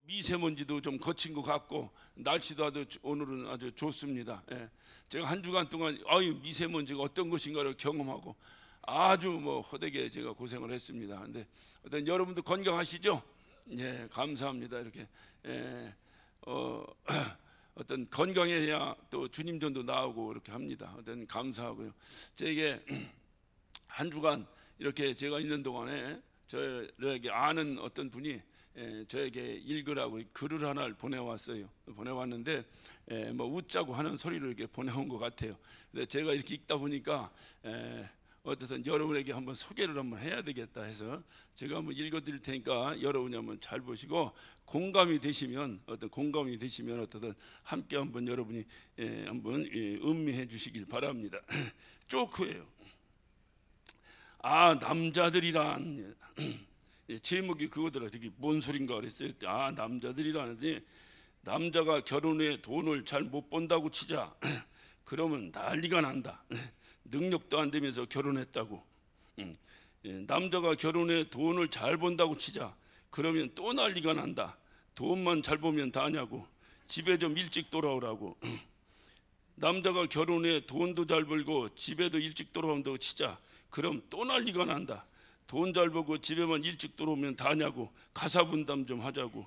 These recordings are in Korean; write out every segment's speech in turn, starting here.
미세먼지도 좀 거친 것 같고 날씨도 아주 오늘은 아주 좋습니다. 예. 제가 한 주간 동안 미세먼지가 어떤 것인가를 경험하고 아주 호되게 제가 고생을 했습니다. 근데 어떤 여러분도 건강하시죠? 예, 감사합니다. 이렇게 어떤 건강해야 또 주님 전도 나오고 이렇게 합니다. 어떤 감사하고요. 저에게 한 주간 이렇게 제가 있는 동안에 저에게 아는 어떤 분이 저에게 읽으라고 글을 하나를 보내왔어요. 보내왔는데 웃자고 하는 소리를 이렇게 보내온 것 같아요. 근데 제가 이렇게 읽다 보니까 어쨌든 여러분에게 한번 소개를 한번 해야 되겠다 해서 제가 한번 읽어드릴 테니까 여러분이 한번 잘 보시고 공감이 되시면 어쨌든 함께 한번 여러분이 한번 음미해 주시길 바랍니다. 쪼크예요. 남자들이란 제목이 그거더라. 되게 뭔 소린가 그랬어요. 남자들이라는데 남자가 결혼 후에 돈을 잘 못 번다고 치자. 그러면 난리가 난다. 능력도 안 되면서 결혼했다고. 남자가 결혼 후에 돈을 잘 번다고 치자. 그러면 또 난리가 난다. 돈만 잘 보면 다냐고. 집에 좀 일찍 돌아오라고. 남자가 결혼 후에 돈도 잘 벌고 집에도 일찍 돌아온다고 치자. 그럼 또 난리가 난다. 돈 잘 벌고 집에만 일찍 들어오면 다냐고. 가사 분담 좀 하자고.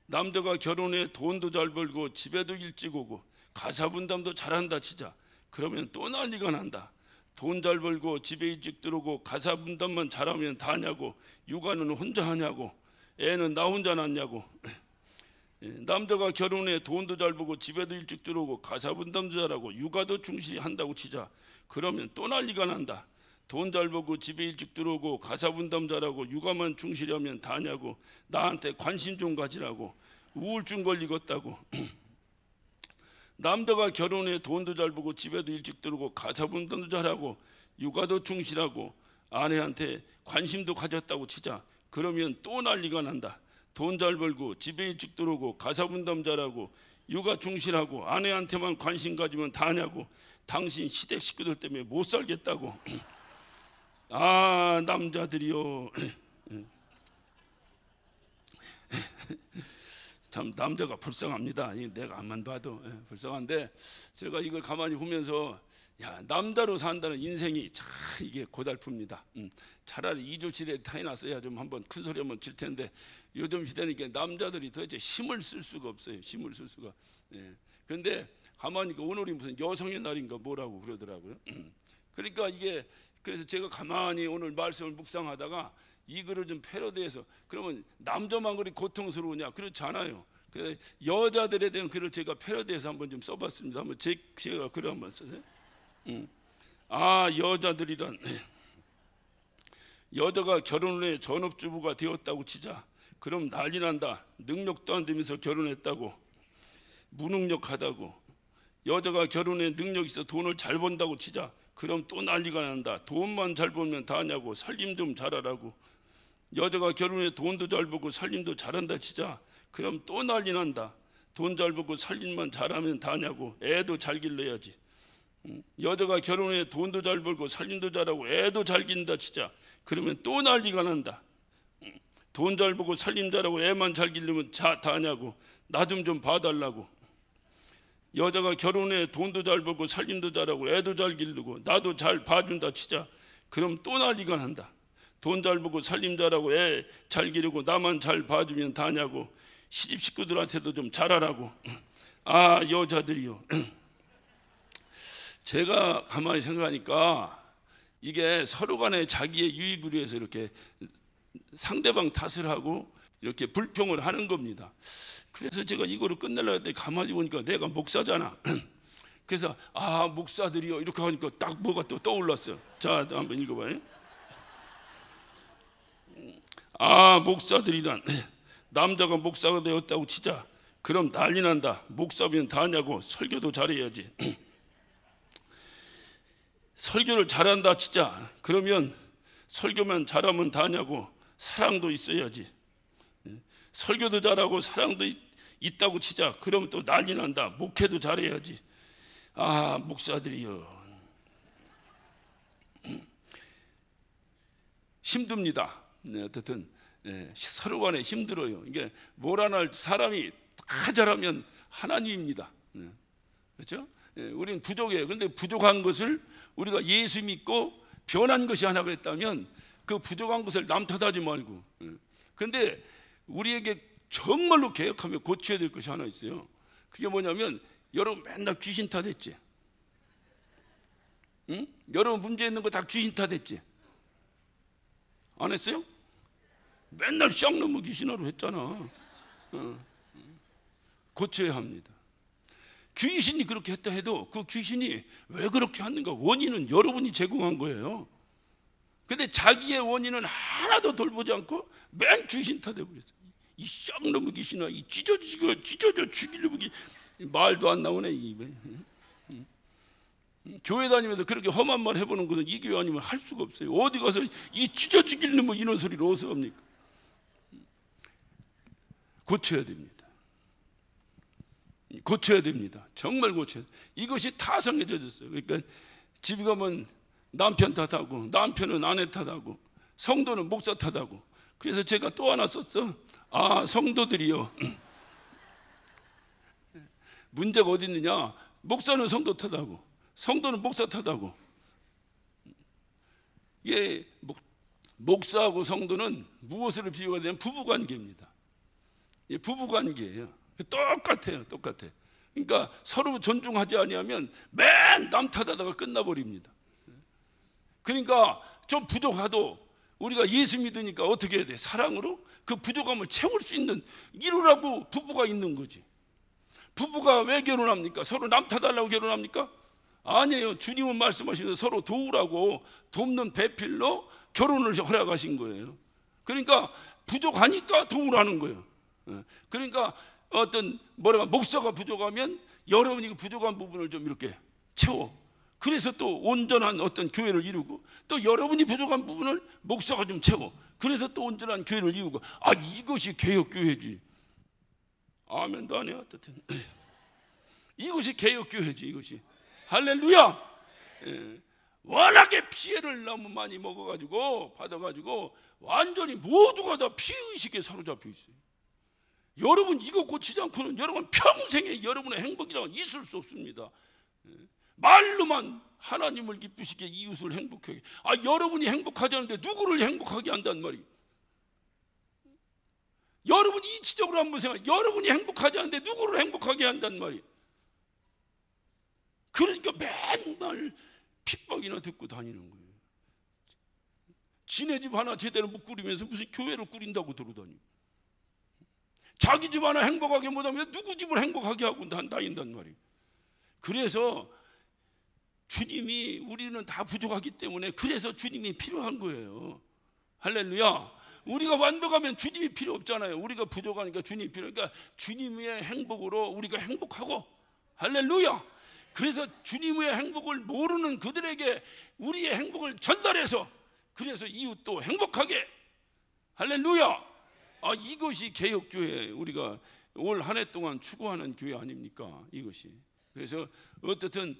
남자가 결혼해 돈도 잘 벌고 집에도 일찍 오고 가사 분담도 잘한다 치자. 그러면 또 난리가 난다. 돈 잘 벌고 집에 일찍 들어오고 가사 분담만 잘하면 다냐고. 육아는 혼자 하냐고. 애는 나 혼자 낳냐고. 남자가 결혼해 돈도 잘 벌고 집에도 일찍 들어오고 가사 분담도 잘하고 육아도 충실히 한다고 치자. 그러면 또 난리가 난다. 돈 잘 벌고 집에 일찍 들어오고 가사 분담 잘하고 육아만 충실히 하면 다냐고. 나한테 관심 좀 가지라고. 우울증 걸리겠다고. 남자가 결혼해 돈도 잘 벌고 집에도 일찍 들어오고 가사 분담도 잘하고 육아도 충실하고 아내한테 관심도 가졌다고 치자. 그러면 또 난리가 난다. 돈 잘 벌고 집에 일찍 들어오고 가사 분담 잘하고 육아 충실하고 아내한테만 관심 가지면 다냐고. 당신 시댁 식구들 때문에 못 살겠다고. 남자들이요. 참 남자가 불쌍합니다. 내가 안만 봐도 불쌍한데 제가 이걸 가만히 보면서 남자로 산다는 인생이 참 이게 고달픕니다. 차라리 이조 시대에 타이났어야 좀 한번 큰 소리 한번 칠 텐데 요즘 시대는 이게 남자들이 도대체 힘을 쓸 수가 없어요. 힘을 쓸 수가. 그런데 가만히 오늘이 무슨 여성의 날인가 뭐라고 그러더라고요. 그러니까 이게 그래서 제가 가만히 오늘 말씀을 묵상하다가 이 글을 좀 패러디해서 그러면 남자만 그리 고통스러우냐? 그렇지 않아요. 그래서 여자들에 대한 글을 제가 패러디해서 한번 좀 써봤습니다. 한번 제가 글을 한번 써요. 여자들이란 여자가 결혼 후에 전업주부가 되었다고 치자. 그럼 난리 난다. 능력도 안 되면서 결혼했다고. 무능력하다고. 여자가 결혼해 능력 있어 돈을 잘 번다고 치자. 그럼 또 난리가 난다. 돈만 잘 벌면 다냐고. 살림 좀 잘하라고. 여자가 결혼해 돈도 잘 벌고 살림도 잘한다 치자. 그럼 또 난리 난다. 돈 잘 벌고 살림만 잘하면 다냐고. 애도 잘 길러야지. 여자가 결혼해 돈도 잘 벌고 살림도 잘하고 애도 잘 기른다 치자. 그러면 또 난리가 난다. 돈 잘 벌고 살림 잘하고 애만 잘 기르면 다냐고. 나 좀 봐달라고. 여자가 결혼해 돈도 잘 벌고 살림도 잘하고 애도 잘 기르고 나도 잘 봐준다 치자. 그럼 또 난리가 난다. 돈 잘 벌고 살림 잘하고 애 잘 기르고 나만 잘 봐주면 다냐고. 시집 식구들한테도 좀 잘하라고. 여자들이요. 제가 가만히 생각하니까 이게 서로 간에 자기의 유익을 위해서 이렇게 상대방 탓을 하고 이렇게 불평을 하는 겁니다. 그래서 제가 이거를 끝내려고 했더니 가만히 보니까 내가 목사잖아. 그래서 목사들이요 이렇게 하니까 딱 뭐가 또 떠올랐어요. 자, 한번 읽어봐요. 목사들이란 남자가 목사가 되었다고 치자. 그럼 난리 난다. 목사면 다냐고. 설교도 잘해야지. 설교를 잘한다 치자. 그러면 설교만 잘하면 다냐고. 사랑도 있어야지. 설교도 잘하고 사랑도 있다고 치자. 그러면 또 난리 난다. 목회도 잘해야지. 목사들이요. 힘듭니다. 어쨌든 서로 간에 힘들어요. 이게 뭘 하나 할 사람이 다 잘하면 하나님입니다. 그렇죠? 우리는 부족해요. 그런데 부족한 것을 우리가 예수 믿고 변한 것이 하나가 있다면 그 부족한 것을 남 탓하지 말고. 그런데 우리에게 정말로 개혁하며 고쳐야 될 것이 하나 있어요. 그게 뭐냐면 여러분 맨날 귀신 탓했지. 응? 여러분 문제 있는 거 다 귀신 탓했지. 안 했어요? 맨날 쌍놈의 귀신하러 했잖아. 고쳐야 합니다. 귀신이 그렇게 했다 해도 그 귀신이 왜 그렇게 하는가 원인은 여러분이 제공한 거예요. 근데 자기의 원인은 하나도 돌보지 않고 맨 귀신 탓해버렸어요. 이 쌍놈의 귀신아, 이 찢어져 죽이려고 말도 안 나오네. 교회 다니면서 그렇게 험한 말 해보는 것은 이 교회 아니면 할 수가 없어요. 어디 가서 이 찢어 죽이는 뭐 이런 소리를 어디서 합니까? 고쳐야 됩니다. 고쳐야 됩니다. 정말 고쳐야 돼요. 이것이 타성에 젖었어요. 그러니까 집에 가면 남편 탓하고, 남편은 아내 탓하고, 성도는 목사 탓하고. 그래서 제가 또 하나 썼어. 아, 성도들이요. 문제가 어디 있느냐? 목사는 성도 탓하고, 성도는 목사 탓하고. 예, 목사하고 성도는 무엇으로 비유가 되면 부부관계입니다. 예, 부부관계예요. 똑같아요. 똑같아. 그러니까 서로 존중하지 아니하면 맨 남 탓하다가 끝나버립니다. 그러니까 좀 부족하도 우리가 예수 믿으니까 어떻게 해야 돼? 사랑으로 그 부족함을 채울 수 있는 이루라고 부부가 있는 거지. 부부가 왜 결혼합니까? 서로 남 탓하려고 결혼합니까? 아니에요. 주님은 말씀하시면서 서로 도우라고 돕는 배필로 결혼을 허락하신 거예요. 그러니까 부족하니까 도우라는 거예요. 그러니까 어떤 목사가 부족하면 여러분이 그 부족한 부분을 좀 이렇게 채워. 그래서 또 온전한 어떤 교회를 이루고, 또 여러분이 부족한 부분을 목사가 좀 채워. 그래서 또 온전한 교회를 이루고. 아, 이것이 개혁교회지. 아멘도 안 해요. 이것이 개혁교회지. 이것이. 할렐루야. 워낙에 피해를 너무 많이 먹어가지고 받아가지고 완전히 모두가 다 피해의식에 사로잡혀 있어요. 여러분 이거 고치지 않고는 여러분 평생에 여러분의 행복이라고 있을 수 없습니다. 말로만 하나님을 기쁘시게 이웃을 행복하게. 아, 여러분이 행복하지 않은데 누구를 행복하게 한단 말이에요. 여러분이 이치적으로 한번 생각해. 여러분이 행복하지 않은데 누구를 행복하게 한단 말이에요. 그러니까 맨날 핍박이나 듣고 다니는 거예요. 지네 집 하나 제대로 못 꾸리면서 무슨 교회를 꾸린다고 들어다니고, 자기 집 하나 행복하게 못하면 누구 집을 행복하게 하고 다닌단 말이에요. 그래서 주님이, 우리는 다 부족하기 때문에 그래서 주님이 필요한 거예요. 할렐루야. 우리가 완벽하면 주님이 필요 없잖아요. 우리가 부족하니까 주님이 필요하니까 주님의 행복으로 우리가 행복하고. 할렐루야. 그래서 주님의 행복을 모르는 그들에게 우리의 행복을 전달해서, 그래서 이웃도 행복하게. 할렐루야. 아, 이것이 개혁교회, 우리가 올 한 해 동안 추구하는 교회 아닙니까? 이것이. 그래서 어떻든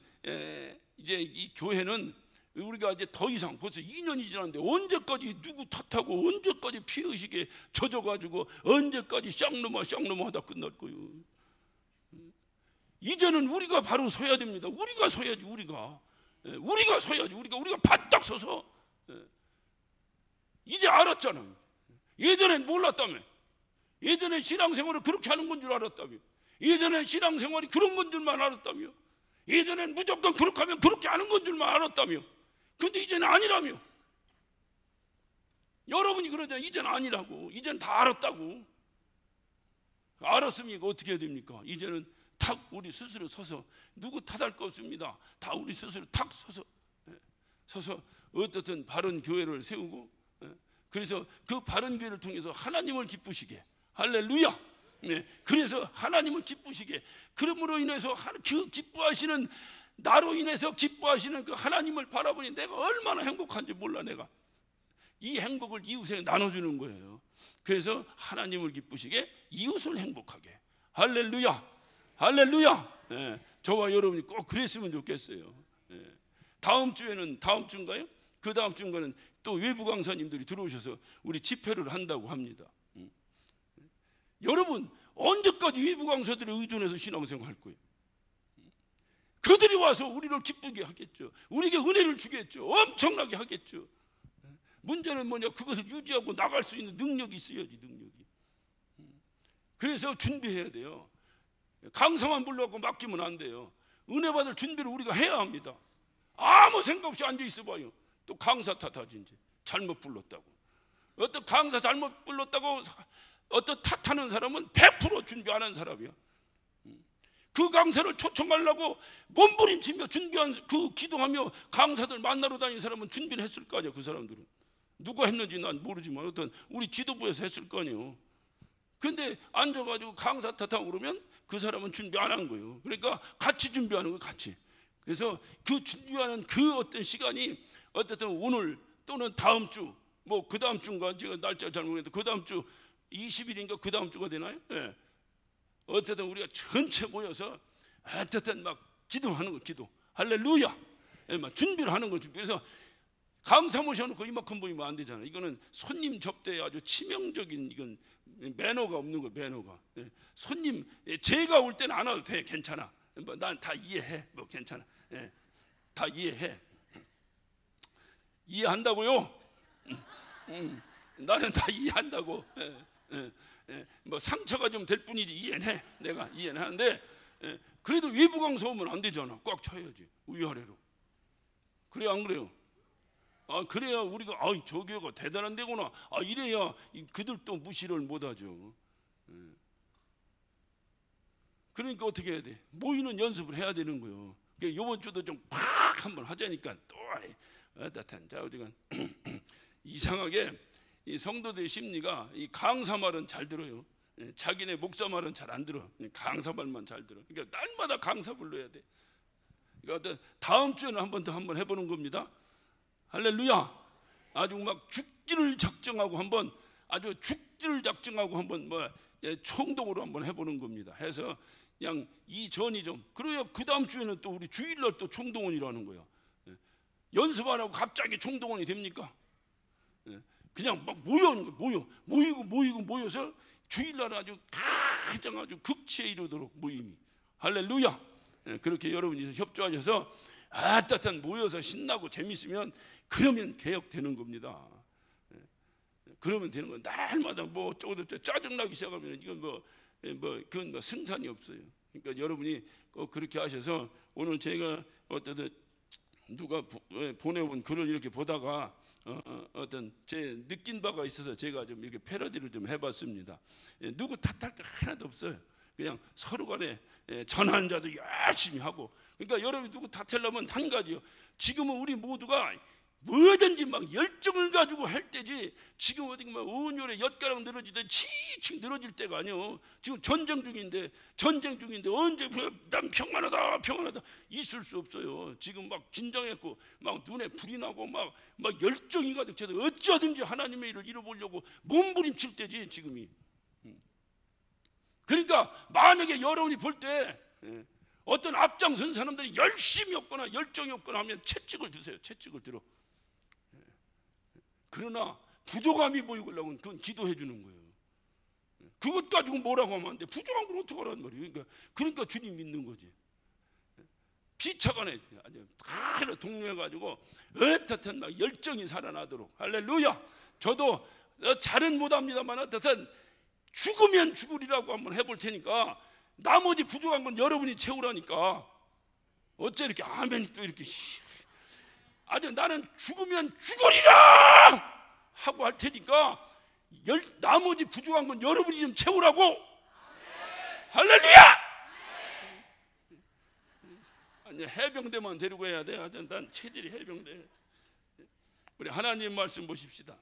이제 이 교회는 우리가 이제 더 이상 벌써 2년이 지났는데 언제까지 누구 탓하고 언제까지 피의식에 젖어가지고 언제까지 쌍놈아 하다 끝날 거예요. 이제는 우리가 바로 서야 됩니다. 우리가 서야지. 우리가 서야지. 우리가 바짝 서서. 이제 알았잖아요. 예전엔 몰랐다며. 예전엔 신앙생활을 그렇게 하는 건 줄 알았다며. 예전엔 신앙생활이 그런 건 줄만 알았다며. 예전엔 무조건 그렇게 하면 그렇게 하는 건 줄만 알았다며. 근데 이제는 아니라며. 여러분이 그러잖아요. 이제는 아니라고. 이제는 다 알았다고. 알았으면 이거 어떻게 해야 됩니까? 이제는 탁 우리 스스로 서서, 누구 탓할 거 없습니다. 다 우리 스스로 탁 서서 어떻든 바른 교회를 세우고, 그래서 그 바른 교회를 통해서 하나님을 기쁘시게. 할렐루야. 그래서 하나님을 기쁘시게. 그러므로 인해서 그 기뻐하시는, 나로 인해서 기뻐하시는 그 하나님을 바라보니 내가 얼마나 행복한지 몰라. 내가 이 행복을 이웃에 나눠주는 거예요. 그래서 하나님을 기쁘시게, 이웃을 행복하게. 할렐루야. 할렐루야. 저와 여러분이 꼭 그랬으면 좋겠어요. 다음 주에는, 다음 주인가요? 그 다음 주인가는 또 외부 강사님들이 들어오셔서 우리 집회를 한다고 합니다. 여러분, 언제까지 외부 강사들에 의존해서 신앙생활 할 거예요? 그들이 와서 우리를 기쁘게 하겠죠. 우리에게 은혜를 주겠죠. 엄청나게 하겠죠. 문제는 뭐냐? 그것을 유지하고 나갈 수 있는 능력이 있어야지, 능력이. 그래서 준비해야 돼요. 강사만 불러갖고 맡기면 안 돼요. 은혜 받을 준비를 우리가 해야 합니다. 아무 생각 없이 앉아 있어 봐요. 또 강사 탓하지. 이제 잘못 불렀다고. 어떤 강사 잘못 불렀다고 어떤 탓하는 사람은 100% 준비 안 한 사람이야. 그 강사를 초청하려고 몸부림치며 준비한, 그 기도하며 강사들 만나러 다니는 사람은 준비를 했을 거 아니야. 그 사람들은 누가 했는지 난 모르지만 어떤 우리 지도부에서 했을 거 아니에요. 근데 앉아가지고 강사 탓하고 그러면 그 사람은 준비 안 한 거예요. 그러니까 같이 준비하는 거예요, 같이. 그래서 그 준비하는 그 어떤 시간이 어쨌든 오늘 또는 다음 주, 뭐 그 다음 주인가, 제가 날짜 잘 모르겠는데 그 다음 주 20일인가 그 다음 주가 되나요? 예. 어쨌든 우리가 전체 모여서 어쨌든 막 기도하는 거, 기도. 할렐루야. 예, 막 준비를 하는 거죠. 그래서 강사 모셔놓고 이만큼 보이면 안 되잖아요. 이거는 손님 접대에 아주 치명적인, 이건 매너가 없는 거예요, 매너가. 예. 손님, 제가 올 때는 안 와도 돼, 괜찮아. 뭐 난 다 이해해, 뭐 괜찮아. 예. 다 이해해. 이해한다고요? 나는 다 이해한다고. 뭐 상처가 좀 될 뿐이지 이해는 해. 내가 이해는 하는데, 그래도 외부 강사 오면 안 되잖아. 꽉 차야지, 위아래로. 그래야 안 그래요? 아, 그래야 우리가 저 교회가 대단한 데구나, 이래야 그들도 무시를 못하죠. 그러니까 어떻게 해야 돼? 모이는 연습을 해야 되는 거예요. 그러니까 이번 주도 좀 팍 한번 하자니까 또 어떻든 자우지간 이상하게 이 성도들의 심리가 이 강사 말은 잘 들어요. 자기네 목사 말은 잘 안 들어. 강사 말만 잘 들어. 그러니까 날마다 강사 불러야 돼. 그러니까 다음 주에는 한 번 더 한번 해보는 겁니다. 할렐루야. 아주 막 죽기를 작정하고 한번, 아주 죽기를 작정하고 한번 총동으로 한번 해보는 겁니다. 해서 그냥 이전이 좀, 그래야 그 다음 주에는 또 우리 주일날 또 총동원이라는 거야. 연습 안 하고 갑자기 총동원이 됩니까? 그냥 막 모여서 주일날 아주 가장 아주 극치에 이르도록 모임이. 할렐루야. 그렇게 여러분이 협조하셔서 따뜻한 모여서 신나고 재밌으면 그러면 개혁되는 겁니다. 그러면 되는 거예요. 날마다 뭐 어쩌고 짜증나기 시작하면 이건 그건 뭐 승산이 없어요. 그러니까 여러분이 꼭 그렇게 하셔서, 오늘 제가 어떤 누가 보내온 글을 이렇게 보다가 어떤 제 느낀 바가 있어서 제가 좀 이렇게 패러디를 좀 해봤습니다. 누구 탓할 게 하나도 없어요. 그냥 서로 간에 전하는 자도 열심히 하고. 그러니까 여러분이 누구 탓하려면 한 가지요. 지금은 우리 모두가 뭐든지 막 열정을 가지고 할 때지, 지금 어디 막 온열에 엿가락 늘어지듯 치칭 늘어질 때가 아니요. 지금 전쟁 중인데 언제 난 평안하다 있을 수 없어요. 지금 막 긴장했고 막 눈에 불이 나고 막 열정이 가득 차서 어쩌든지 하나님의 일을 이뤄보려고 몸부림칠 때지 지금이. 그러니까 만약에 여러분이 볼 때 어떤 앞장선 사람들이 열심히 없거나 열정이 없거나 하면 채찍을 드세요. 채찍을 들어. 그러나 부족함이 보이려면 그건 기도해 주는 거예요. 그것 가지고 뭐라고 하면 안 돼. 부족한 걸 어떻게 하란 말이에요. 그러니까 주님 믿는 거지. 피차간에 아주 다 동료해가지고 어떻든 막 열정이 살아나도록. 할렐루야. 저도 잘은 못합니다만 어떻든 죽으면 죽으리라고 한번 해볼 테니까, 나머지 부족한 건 여러분이 채우라니까. 어째 이렇게 아멘이 또 이렇게 아주 나는 죽으면 죽으리라 하고 할 테니까 나머지 부족한 건 여러분이 좀 채우라고. 할렐루야. 아니, 해병대만 데리고 해야 돼. 난 체질이 해병대. 우리 하나님 말씀 보십시다.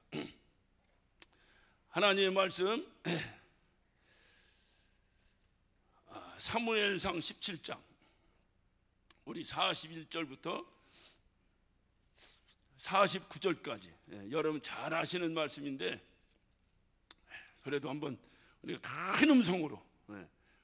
하나님의 말씀 사무엘상 17장 우리 41절부터 49절까지 여러분 잘 아시는 말씀인데, 그래도 한번 우리가 큰 음성으로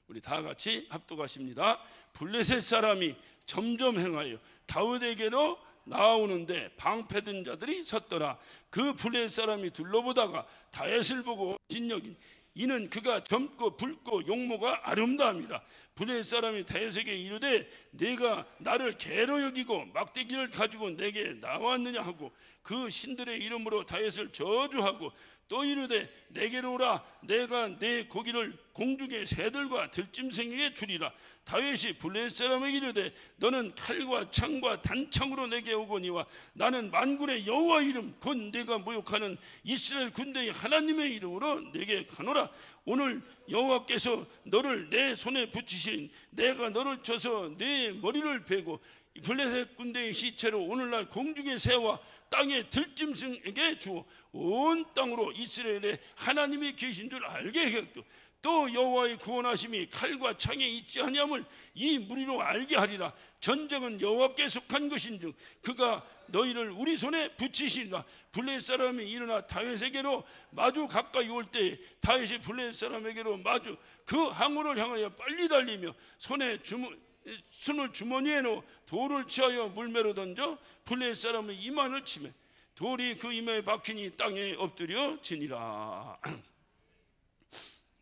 우리 다 같이 합독하십니다. 블레셋 사람이 점점 행하여 다윗에게로 나오는데 방패든 자들이 섰더라. 그 블레셋 사람이 둘러보다가 다윗을 보고 진여긴 이는 그가 젊고 붉고 용모가 아름다움이라. 블레셋 사람이 다윗에게 이르되 내가 나를 개로 여기고 막대기를 가지고 내게 나왔느냐 하고 그 신들의 이름으로 다윗을 저주하고 또 이르되 내게로 오라. 내가 내 고기를 공중의 새들과 들짐승에게 주리라. 다윗이 블레셋 사람에게 이르되 너는 칼과 창과 단창으로 내게 오거니와 나는 만군의 여호와 이름 곧 내가 모욕하는 이스라엘 군대의 하나님의 이름으로 내게 가노라. 오늘 여호와께서 너를 내 손에 붙이신 내가 너를 쳐서 내 머리를 베고 블레셋 군대의 시체로 오늘날 공중의 새와 땅의 들짐승에게 주어 온 땅으로 이스라엘의 하나님이 계신 줄 알게 하였고 또 여호와의 구원하심이 칼과 창에 있지 아니함을 이 무리로 알게 하리라. 전쟁은 여호와께 속한 것인즉 그가 너희를 우리 손에 붙이시리라. 블레셋 사람이 일어나 다윗에게로 마주 가까이 올 때 다윗이 블레셋 사람에게로 마주 그 항우를 향하여 빨리 달리며 손을 주머니에 넣어 돌을 취하여 물매로 던져 블레셋 사람의 이만을 치매 돌이 그 이마에 박히니 땅에 엎드려 지니라.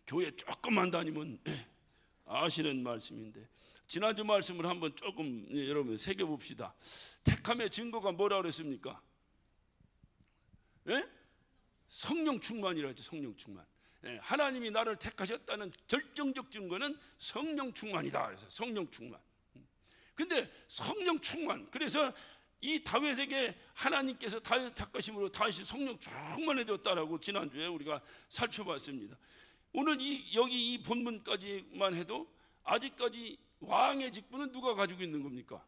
교회 조금만 다니면 아시는 말씀인데 지난주 말씀을 한번 조금 여러분 새겨봅시다. 택함의 증거가 뭐라 그랬습니까? 성령 충만이라 했죠. 성령 충만. 하나님이 나를 택하셨다는 결정적 증거는 성령 충만이다. 그래서 성령 충만. 근데 성령 충만, 그래서 이 다윗에게 하나님께서 다윗 택하심으로 다윗이 성령 충만해졌다라고 지난주에 우리가 살펴봤습니다. 오늘 여기 이 본문까지만 해도 아직까지 왕의 직분은 누가 가지고 있는 겁니까?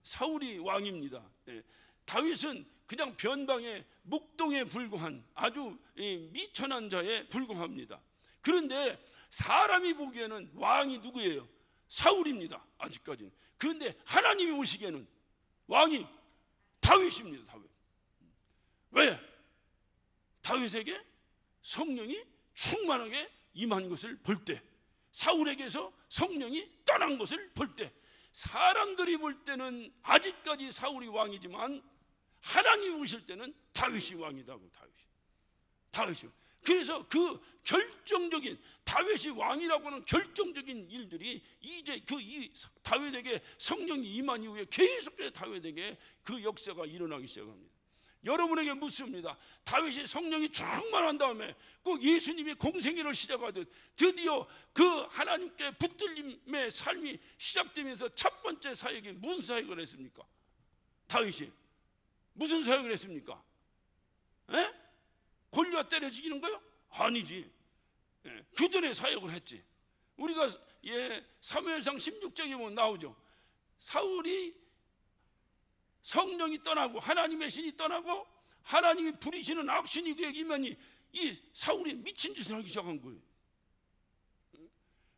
사울이 왕입니다. 다윗은 그냥 변방의 목동에 불과한 아주 미천한 자에 불과합니다. 그런데 사람이 보기에는 왕이 누구예요? 사울입니다. 아직까지는. 그런데 하나님이 보시기에는 왕이 다윗입니다. 다윗. 왜? 다윗에게 성령이 충만하게 임한 것을 볼 때, 사울에게서 성령이 떠난 것을 볼 때, 사람들이 볼 때는 아직까지 사울이 왕이지만 하나님이 보실 때는 다윗이 왕이다고. 다윗이. 그래서 그 결정적인 다윗이 왕이라고 하는 결정적인 일들이 이제 이 다윗에게 성령이 임한 이후에 계속해서 다윗에게 그 역사가 일어나기 시작합니다. 여러분에게 묻습니다. 다윗이 성령이 충만한 다음에 꼭 예수님이 공생애를 시작하듯 드디어 그 하나님께 붙들림의 삶이 시작되면서 첫 번째 사역이 무슨 사역을 했습니까? 다윗이 무슨 사역을 했습니까? 골리앗 때려 죽이는 거요? 아니지. 그 전에 사역을 했지. 우리가 사무엘상 16장에 보면 나오죠. 사울이 성령이 떠나고 하나님의 신이 떠나고 하나님이 부리시는 악신이 그에게 임하니 이 사울이 미친 짓을 하기 시작한 거예요.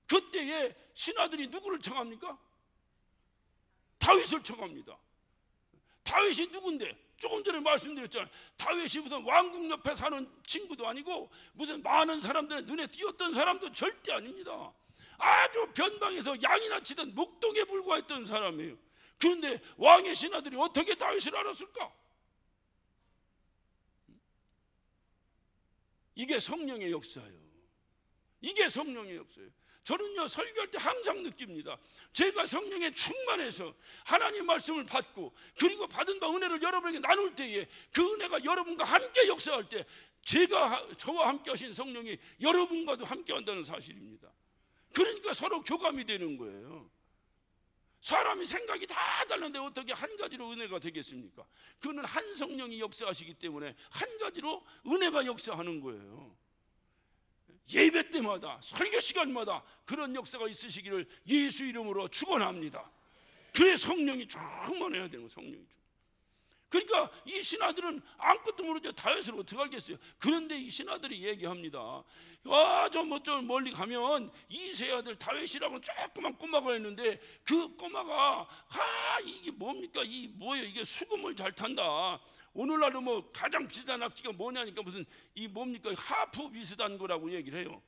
그때에 신하들이 누구를 청합니까? 다윗을 청합니다. 다윗이 누군데? 조금 전에 말씀드렸잖아요. 다윗이 무슨 왕궁 옆에 사는 친구도 아니고 무슨 많은 사람들의 눈에 띄었던 사람도 절대 아닙니다. 아주 변방에서 양이나 치던 목동에 불과했던 사람이에요. 그런데 왕의 신하들이 어떻게 다윗을 알았을까? 이게 성령의 역사예요. 이게 성령의 역사예요. 저는요 설교할 때 항상 느낍니다. 제가 성령에 충만해서 하나님 말씀을 받고 그리고 받은 바 은혜를 여러분에게 나눌 때에 그 은혜가 여러분과 함께 역사할 때 저와 함께 하신 성령이 여러분과도 함께 한다는 사실입니다. 그러니까 서로 교감이 되는 거예요. 사람이 생각이 다 다른데 어떻게 한 가지로 은혜가 되겠습니까? 그는 한 성령이 역사하시기 때문에 한 가지로 은혜가 역사하는 거예요. 예배 때마다 설교 시간마다 그런 역사가 있으시기를 예수 이름으로 축원합니다. 그래 성령이 충만해야 되는 거예요. 성령이. 그러니까 이 신하들은 아무것도 모르죠. 다윗을 어떻게 알겠어요? 그런데 이 신하들이 얘기합니다. 저 멀리 가면 이세 아들 다윗이라고 조그만 꼬마가 있는데 그 꼬마가 이게 뭡니까? 이게 수금을 잘 탄다. 오늘날은 뭐 가장 비슷한 악기가 뭐냐니까 무슨 뭡니까? 하프 비슷한 거라고 얘기를 해요.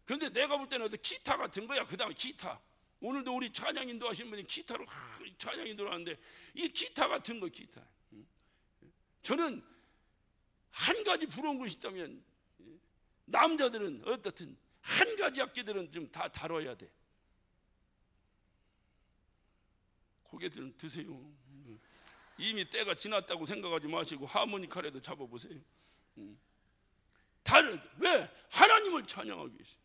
그런데 내가 볼 때는 기타 같은 거야. 그다음 기타. 오늘도 우리 찬양인도 하신 분이 기타로 찬양인도 하는데 이 기타 같은 거 기타. 저는 한 가지 부러운 것이 있다면 남자들은 어떻든 한 가지 악기들은 좀 다 다뤄야 돼. 고개들은 드세요. 이미 때가 지났다고 생각하지 마시고 하모니카라도 잡아보세요. 왜? 하나님을 찬양하기 위해서.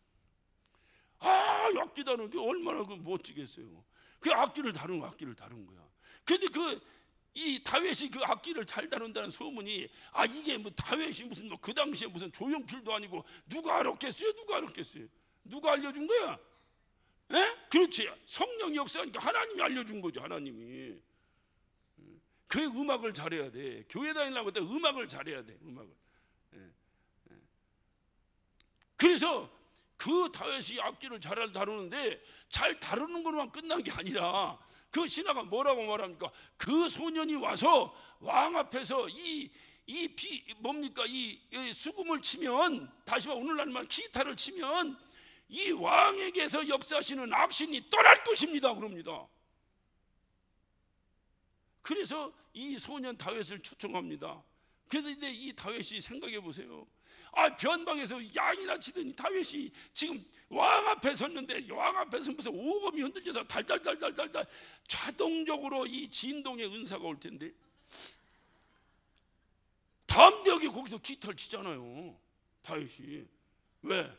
악기 다루는 게 얼마나 멋지겠어요. 그 악기를 다루는 거야. 근데 이 다윗이 그 악기를 잘 다룬다는 소문이 이게 뭐 다윗이 무슨 뭐 그 당시에 무슨 조용필도 아니고 누가 알았겠어요? 누가 알려준 거야? 에? 그렇지. 성령 역사니까 하나님이 알려준 거죠. 하나님이. 그래 음악을 잘해야 돼. 교회 다니려고 할 때 음악을 잘해야 돼. 음악을. 그래서 그 다윗이 악기를 잘 다루는데 잘 다루는 것만 끝난 게 아니라 그 신하가 뭐라고 말합니까? 그 소년이 와서 왕 앞에서 이 수금을 치면, 다시 말 오늘날만 기타를 치면 이 왕에게서 역사하시는 악신이 떠날 것입니다. 그럽니다. 그래서 이 소년 다윗을 초청합니다. 그래서 이제 이 다윗이 생각해 보세요. 변방에서 양이나 치더니 다윗이 지금 왕 앞에 섰는데 왕 앞에서 무슨 오금이 흔들려서 달달달달달달 자동적으로 이 진동의 은사가 올 텐데 담대하게 거기서 기타를 치잖아요. 다윗이. 왜?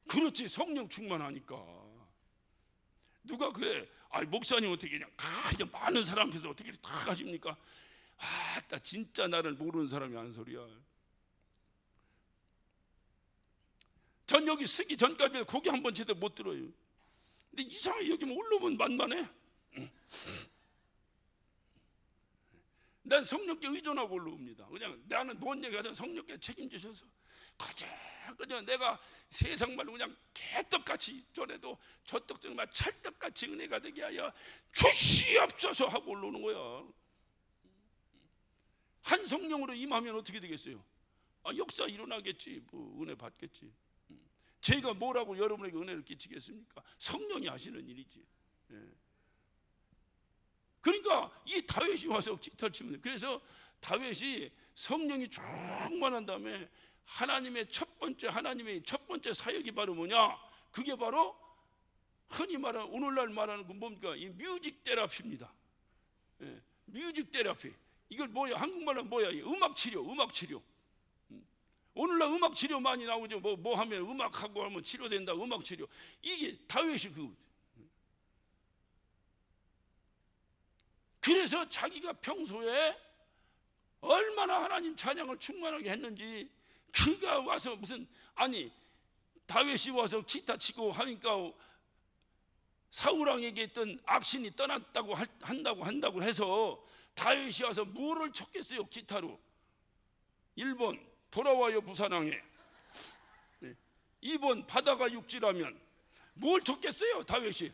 그렇지. 성령 충만하니까. 누가 그래? 목사님 어떻게 그냥 많은 사람 앞에서 어떻게 다 하십니까? 진짜 나를 모르는 사람이 하는 소리야. 전 여기 쓰기 전까지 고개 한 번 제대로 못 들어요. 근데 이상하게 여기 올라오면 만만해. 난 성령께 의존하고 올라옵니다. 그냥 나는 뭔 얘기하든 성령께 책임지셔서 그저 내가 세상 말로 그냥 개떡같이 전에도 저떡 정말 찰떡같이 은혜가 되게 하여 주시옵소서 하고 올라오는 거야. 한 성령으로 임하면 어떻게 되겠어요? 역사 일어나겠지. 뭐 은혜 받겠지. 제가 뭐라고 여러분에게 은혜를 끼치겠습니까? 성령이 하시는 일이지. 그러니까 이 다윗이 와서 기타를 치면 돼. 그래서 다윗이 성령이 충만한 다음에 하나님의 첫 번째 사역이 바로 뭐냐? 그게 바로 흔히 말하는 오늘날 말하는 건 뭡니까? 이 뮤직 테라피입니다. 뮤직 테라피. 이걸 뭐야? 한국말로 뭐야? 음악 치료. 오늘날 음악 치료 많이 나오죠. 뭐 하면 음악하고 하면 치료된다. 음악 치료. 이게 다윗이 그래서 자기가 평소에 얼마나 하나님 찬양을 충만하게 했는지 그가 와서 다윗이 와서 기타 치고 하니까 사울왕에게 있던 악신이 떠났다고 한다고 해서 다윗이 와서 뭐를 쳤겠어요? 기타로. 1번 돌아와요 부산항에. 2번 바다가 육지라면. 뭘 쳤겠어요 다윗이?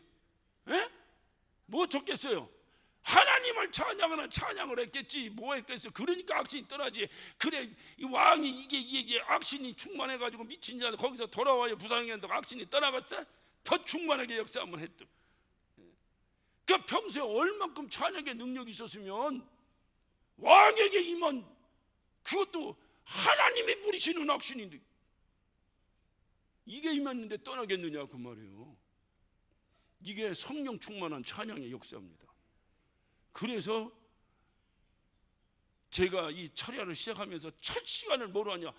뭐 쳤겠어요? 하나님을 찬양하는 찬양을 했겠지. 뭐 했겠어? 그러니까 악신이 떠나지. 그래 이 왕이 이게 악신이 충만해가지고 미친 자들 거기서 돌아와요 부산항에 악신이 떠나갔어? 더 충만하게 역사 한번 했던. 그러니까 평소에 얼만큼 찬양의 능력이 있었으면 왕에게 임한 그것도 하나님이 부리시는 악신인데 이게 임했는데 떠나겠느냐 그 말이에요. 이게 성령 충만한 찬양의 역사입니다. 그래서 제가 이 철야를 시작하면서 첫 시간을 뭐로 하냐?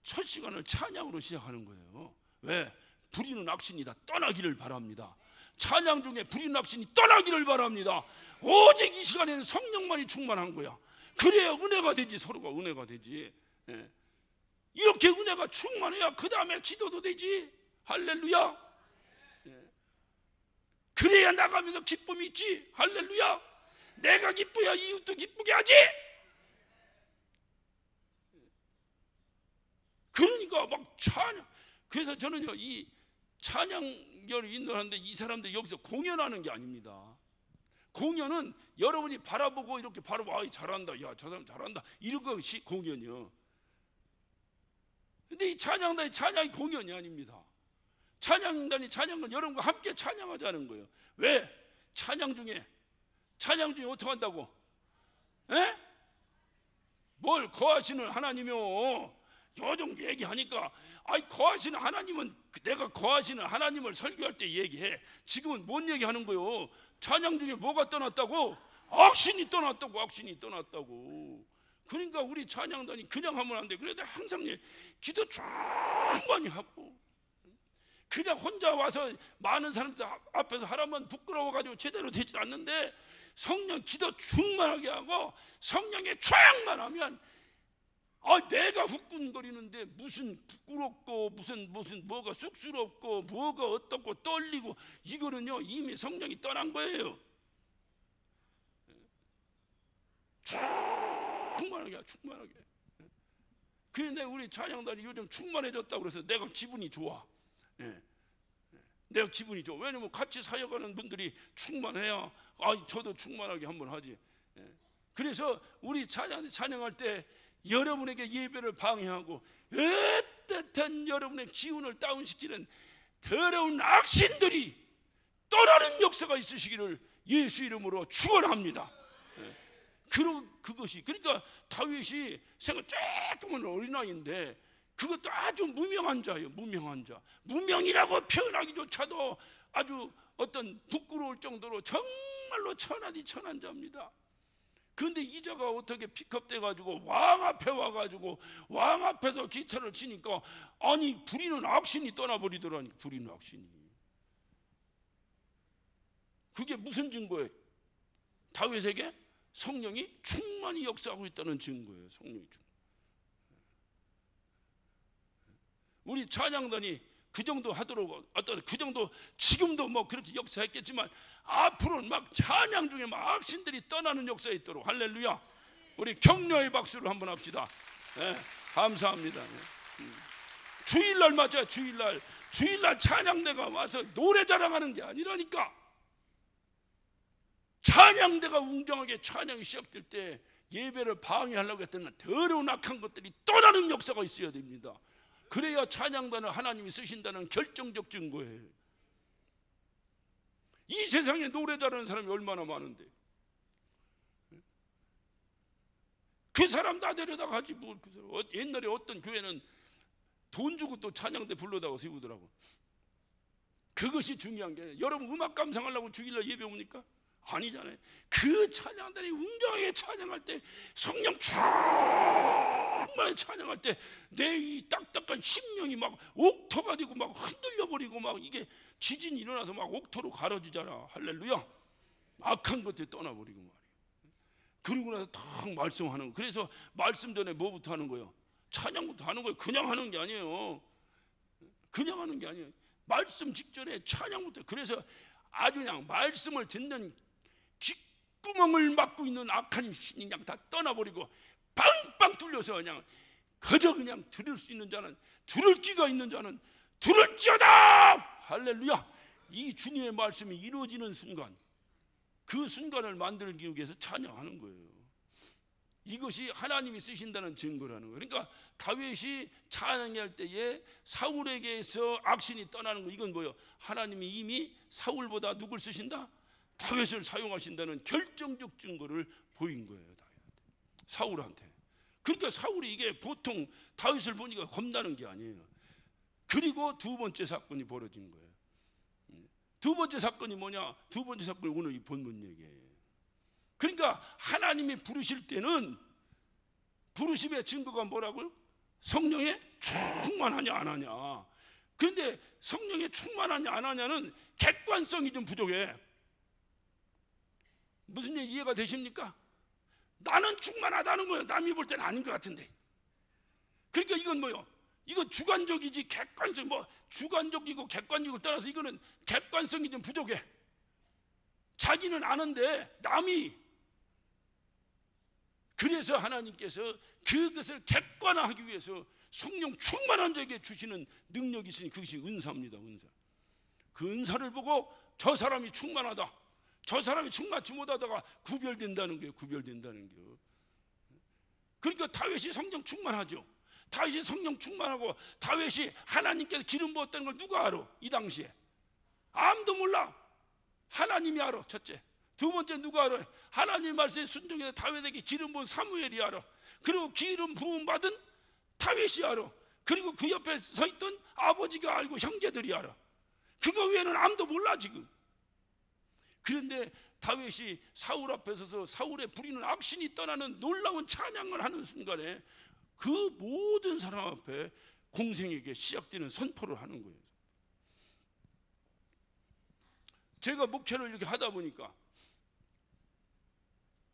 첫 시간을 찬양으로 시작하는 거예요. 왜? 부리는 악신이 다 떠나기를 바랍니다. 찬양 중에 부리는 악신이 떠나기를 바랍니다. 오직 이 시간에는 성령만이 충만한 거야. 그래야 은혜가 되지. 서로가 은혜가 되지. 이렇게 은혜가 충만해야 그 다음에 기도도 되지. 할렐루야. 그래야 나가면서 기쁨이 있지. 할렐루야. 내가 기뻐야 이웃도 기쁘게 하지. 그러니까 막 찬양. 그래서 저는요 이 찬양을 인도하는데 이 사람들 여기서 공연하는 게 아닙니다. 공연은 여러분이 바라보고 이렇게 바라보고 잘한다. 야 저 사람 잘한다. 이런 것이 공연이요. 근데 이 찬양이 공연이 아닙니다. 찬양단이 찬양은 여러분과 함께 찬양하자는 거예요. 왜? 찬양 중에 어떻게 한다고? 에? 뭘 거하시는 하나님이요. 요즘 얘기하니까 거하시는 하나님은 내가 거하시는 하나님을 설교할 때 얘기해. 지금은 뭔 얘기하는 거요? 찬양 중에 뭐가 떠났다고? 악신이 떠났다고. 그러니까 우리 찬양단이 그냥 하면 안 돼. 그래도 항상 기도 충만히 하고, 그냥 혼자 와서 많은 사람들 앞에서 하라면 부끄러워가지고 제대로 되지 않는데, 성령 기도 충만하게 하고 성령의 초약만 하면 내가 후끈거리는데 무슨 부끄럽고 무슨 뭐가 쑥스럽고 뭐가 어떻고 떨리고, 이거는요 이미 성령이 떠난 거예요. 충만하게. 그런데 우리 찬양단이 요즘 충만해졌다고 그래서 내가 기분이 좋아. 내가 기분이 좋아. 왜냐면 같이 사역하는 분들이 충만해야 저도 충만하게 한번 하지. 그래서 우리 찬양할 때 여러분에게 예배를 방해하고 어떻든 여러분의 기운을 다운시키는 더러운 악신들이 떠나는 역사가 있으시기를 예수 이름으로 축원합니다. 그것이, 그러니까 다윗이 생각 조금은 어린아이인데 그것도 아주 무명한 자예요. 무명이라고 표현하기조차도 아주 어떤 부끄러울 정도로 정말로 천한 자입니다. 그런데 이 자가 어떻게 픽업돼 가지고 왕 앞에 와가지고 왕 앞에서 기타를 치니까 부리는 악신이 떠나버리더라니까. 부리는 악신이. 그게 무슨 증거예요? 다윗에게 성령이 충만히 역사하고 있다는 증거예요. 성령이 충만. 우리 찬양단이 그 정도 하도록, 그 정도 지금도 뭐 그렇게 역사했겠지만 앞으로는 막 찬양 중에 막 악신들이 떠나는 역사가 있도록, 할렐루야. 우리 격려의 박수를 한번 합시다. 감사합니다. 주일날 맞아요. 주일날 찬양대가 와서 노래 자랑하는 게 아니라니까. 찬양대가 웅장하게 찬양이 시작될 때 예배를 방해하려고 했던 더러운 악한 것들이 떠나는 역사가 있어야 됩니다. 그래야 찬양단을 하나님이 쓰신다는 결정적 증거예요. 이 세상에 노래 잘하는 사람이 얼마나 많은데 그 사람 다 데려다 가지 뭐. 옛날에 어떤 교회는 돈 주고 또 찬양대 불러다가 세우더라고. 그것이 중요한 게 아니라, 여러분 음악 감상하려고 주일날 예배 옵니까? 아니잖아요. 그 찬양단이 웅장하게 찬양할 때, 성령 충만히 찬양할 때 내 이 딱딱한 심령이 막 옥토가 되고 막 흔들려 버리고 막 이게 지진이 일어나서 막 옥토로 가려지잖아. 할렐루야. 악한 것들이 떠나버리고 말이에요. 그러고 나서 딱 말씀하는 거. 그래서 말씀 전에 뭐부터 하는 거예요? 찬양부터 하는 거예요. 그냥 하는 게 아니에요. 말씀 직전에 찬양부터. 그래서 아주 그냥 말씀을 듣는 귓구멍을 막고 있는 악한 신이 그냥 다 떠나버리고 빵빵 뚫려서 그냥 그저 그냥 들을 수 있는 자는, 들을 귀가 있는 자는 들을지어다. 할렐루야. 이 주님의 말씀이 이루어지는 순간, 그 순간을 만들기 위해서 찬양하는 거예요. 이것이 하나님이 쓰신다는 증거라는 거예요. 그러니까 다윗이 찬양할 때에 사울에게서 악신이 떠나는 거, 이건 뭐예요? 하나님이 이미 사울보다 누굴 쓰신다? 다윗을 사용하신다는 결정적 증거를 보인 거예요. 사울한테. 그러니까 사울이 이게 보통 다윗을 보니까 겁나는 게 아니에요. 그리고 두 번째 사건이 벌어진 거예요. 두 번째 사건이 뭐냐? 두 번째 사건이 오늘 이 본문 얘기예요. 그러니까 하나님이 부르실 때는 부르심의 증거가 뭐라고요? 성령에 충만하냐 안 하냐. 그런데 성령에 충만하냐 안 하냐는 객관성이 좀 부족해. 무슨 얘기 이해가 되십니까? 나는 충만하다는 거예요. 남이 볼 때는 아닌 것 같은데. 그러니까 이건 뭐요? 이거 주관적이지 객관성, 뭐 주관적이고 객관적이고 따라서 이거는 객관성이 좀 부족해. 자기는 아는데 남이. 그래서 하나님께서 그것을 객관화하기 위해서 성령 충만한 자에게 주시는 능력이 있으니 그것이 은사입니다. 은사. 그 은사를 보고 저 사람이 충만하다, 저 사람이 충만치 못하다가 구별된다는 거예요. 구별된다는 거예요. 그러니까 다윗이 성령 충만하죠. 다윗이 성령 충만하고 다윗이 하나님께서 기름 부었다는 걸 누가 알아? 이 당시에 아무도 몰라. 하나님이 알아. 첫째. 두 번째 누가 알아? 하나님 말씀에 순종해서 다윗에게 기름 부은 사무엘이 알아. 그리고 기름 부음 받은 다윗이 알아. 그리고 그 옆에 서 있던 아버지가 알고 형제들이 알아. 그거 외에는 아무도 몰라 지금. 그런데 다윗이 사울 앞에 서서 사울의 부리는 악신이 떠나는 놀라운 찬양을 하는 순간에 그 모든 사람 앞에 공생에게 시작되는 선포를 하는 거예요. 제가 목회를 이렇게 하다 보니까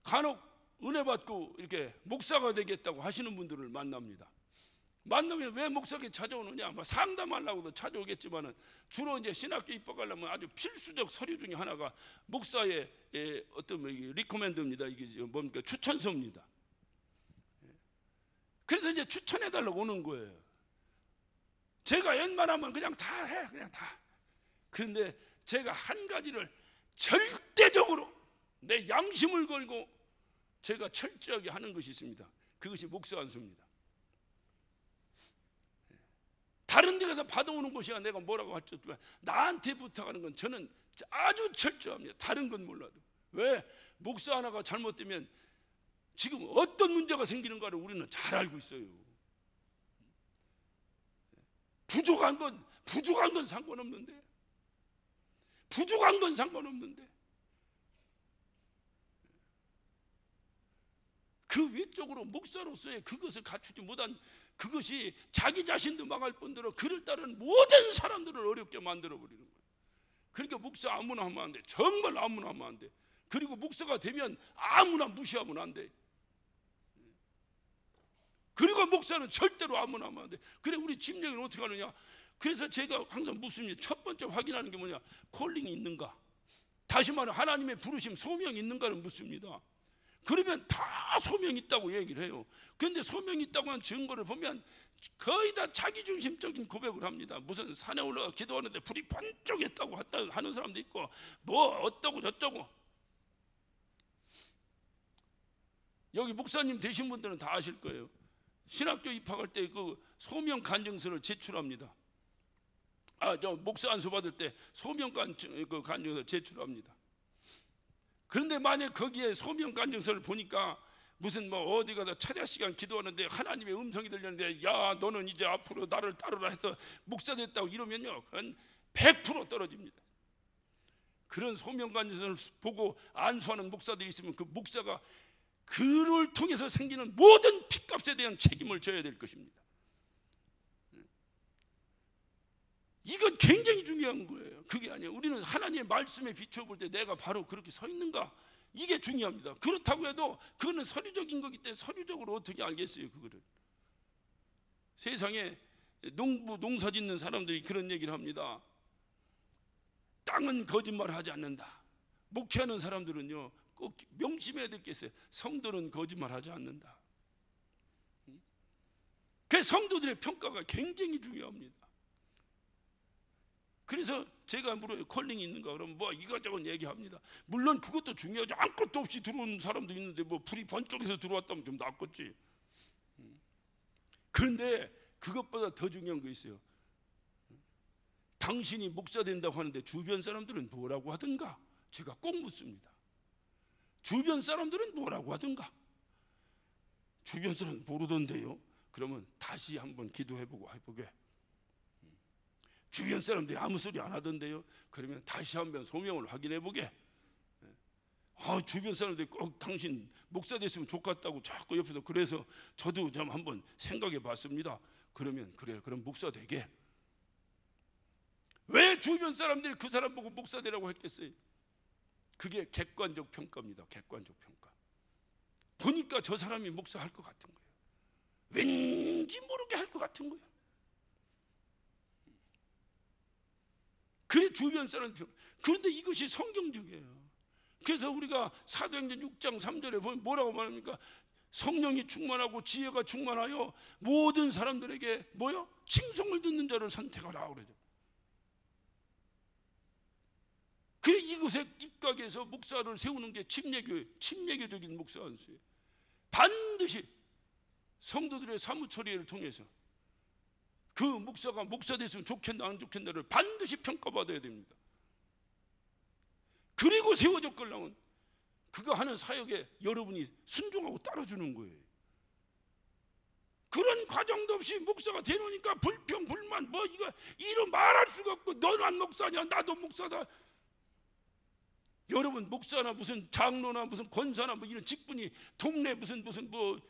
간혹 은혜 받고 이렇게 목사가 되겠다고 하시는 분들을 만납니다. 만나면 왜 목사에게 찾아오느냐? 뭐 상담하려고도 찾아오겠지만은 주로 이제 신학교 입학하려면 아주 필수적 서류 중에 하나가 목사의 어떤 리코멘드입니다. 이게 뭡니까? 추천서입니다. 그래서 이제 추천해달라고 오는 거예요. 제가 웬만하면 그냥 다 해, 그냥 다. 그런데 제가 한 가지를 절대적으로 내 양심을 걸고 제가 철저하게 하는 것이 있습니다. 그것이 목사 안수입니다. 다른 데 가서 받아오는 것이야 내가 뭐라고 할지 없지만 나한테 부탁하는 건 저는 아주 철저합니다. 다른 건 몰라도. 왜? 목사 하나가 잘못되면 지금 어떤 문제가 생기는가를 우리는 잘 알고 있어요. 부족한 건 상관없는데, 부족한 건 상관없는데 그 위쪽으로 목사로서의 그것을 갖추지 못한 그것이 자기 자신도 망할 뿐더러 그를 따르는 모든 사람들을 어렵게 만들어버리는 거예요. 그러니까 목사 아무나 하면 안 돼. 정말 아무나 하면 안 돼. 그리고 목사가 되면 아무나 무시하면 안 돼. 그리고 목사는 절대로 아무나 하면 안 돼. 그래 우리 집례는 어떻게 하느냐? 그래서 제가 항상 묻습니다. 첫 번째 확인하는 게 뭐냐? 콜링이 있는가? 다시 말해 하나님의 부르심 소명이 있는가를 묻습니다. 그러면 다 소명이 있다고 얘기를 해요. 그런데 소명이 있다고 하는 증거를 보면 거의 다 자기중심적인 고백을 합니다. 무슨 산에 올라가 기도하는데 불이 번쩍했다고 하는 사람도 있고 뭐 어쩌고 저쩌고. 여기 목사님 되신 분들은 다 아실 거예요. 신학교 입학할 때 그 소명 간증서를 제출합니다. 저 목사 안수 받을 때 소명 간증서 제출합니다. 그런데 만약 거기에 소명 간증서를 보니까 무슨 뭐 어디 가서 차례 시간 기도하는데 하나님의 음성이 들렸는데 야 너는 이제 앞으로 나를 따르라 해서 목사 됐다고 이러면요 그건 100% 떨어집니다. 그런 소명 간증서를 보고 안수하는 목사들이 있으면 그 목사가 그를 통해서 생기는 모든 핏값에 대한 책임을 져야 될 것입니다. 이건 굉장히 중요한 거예요. 그게 아니에요. 우리는 하나님의 말씀에 비춰볼 때 내가 바로 그렇게 서 있는가? 이게 중요합니다. 그렇다고 해도 그거는 서류적인 거기 때문에 서류적으로 어떻게 알겠어요 그거를. 세상에 농사 짓는 사람들이 그런 얘기를 합니다. 땅은 거짓말을 하지 않는다. 목회하는 사람들은요 꼭 명심해야 될 게 있어요. 성도는 거짓말하지 않는다. 그 성도들의 평가가 굉장히 중요합니다. 그래서 제가 물어요. 콜링이 있는가? 그러면 뭐 이것저것 얘기합니다. 물론 그것도 중요하죠. 아무것도 없이 들어온 사람도 있는데 뭐 불이 번쩍해서 들어왔다면 좀 낫겠지. 그런데 그것보다 더 중요한 거 있어요. 당신이 목사 된다고 하는데 주변 사람들은 뭐라고 하든가? 제가 꼭 묻습니다. 주변 사람들은 뭐라고 하든가? 주변 사람은 모르던데요. 그러면 다시 한번 기도해보고 해보게. 주변 사람들이 아무 소리 안 하던데요. 그러면 다시 한번 소명을 확인해보게. 주변 사람들이 꼭 당신 목사 됐으면 좋겠다고 자꾸 옆에서 그래서 저도 좀 한번 생각해봤습니다. 그러면 그래 그럼 목사 되게. 왜 주변 사람들이 그 사람 보고 목사 되라고 했겠어요? 그게 객관적 평가입니다. 객관적 평가. 보니까 저 사람이 목사 할 것 같은 거예요. 왠지 모르게 할 것 같은 거예요. 그래 주변 사람 평가. 그런데 이것이 성경적이에요. 그래서 우리가 사도행전 6장 3절에 보면 뭐라고 말합니까? 성령이 충만하고 지혜가 충만하여 모든 사람들에게 뭐요? 칭송을 듣는 자를 선택하라 그러죠. 그래 이곳에 입각해서 목사를 세우는 게 침례교적인 목사 안수예요. 반드시 성도들의 사무처리를 통해서 그 목사가 목사 됐으면 좋겠나 안 좋겠나를 반드시 평가받아야 됩니다. 그리고 세워져 걸랑은 그가 하는 사역에 여러분이 순종하고 따라주는 거예요. 그런 과정도 없이 목사가 되놓으니까 불평 불만 뭐 이거 이런 말할 수가 없고, 너는 안 목사냐 나도 목사다. 여러분 목사나 무슨 장로나 무슨 권사나 뭐 이런 직분이 동네 무슨 뭐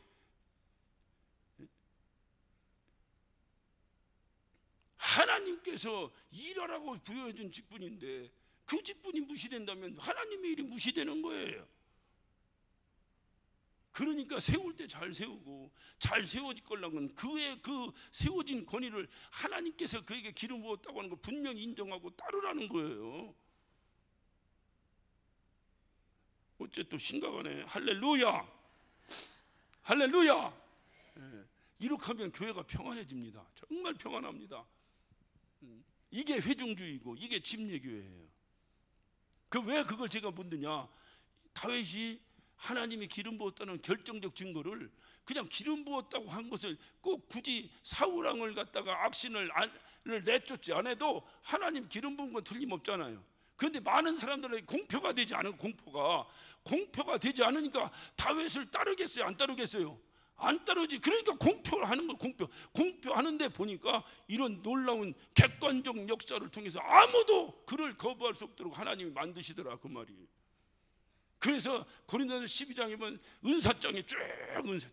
하나님께서 일하라고 부여해준 직분인데 그 직분이 무시된다면 하나님의 일이 무시되는 거예요. 그러니까 세울 때 잘 세우고 잘 세워질 걸랑은 그의 그 세워진 권위를 하나님께서 그에게 기름 부었다고 하는 걸 분명히 인정하고 따르라는 거예요. 어째 또 심각하네. 할렐루야, 할렐루야. 이렇게 하면 교회가 평안해집니다. 정말 평안합니다. 이게 회중주의고 이게 침례교회예요. 왜 그걸 제가 묻느냐, 다윗이 하나님이 기름 부었다는 결정적 증거를 그냥 기름 부었다고 한 것을 꼭 굳이 사울 왕을 갖다가 악신을 내쫓지 않아도 하나님 기름 부은 건 틀림없잖아요. 그런데 많은 사람들에게 공표가 되지 않은 공표가 되지 않으니까 다윗을 따르겠어요 안 따르겠어요? 안 따르지. 그러니까 공표를 하는 거, 공표하는데 보니까 이런 놀라운 객관적 역사를 통해서 아무도 그를 거부할 수 없도록 하나님이 만드시더라 그 말이에요. 그래서 고린도전서 12장에 보면 은사장에 쭉 은사장,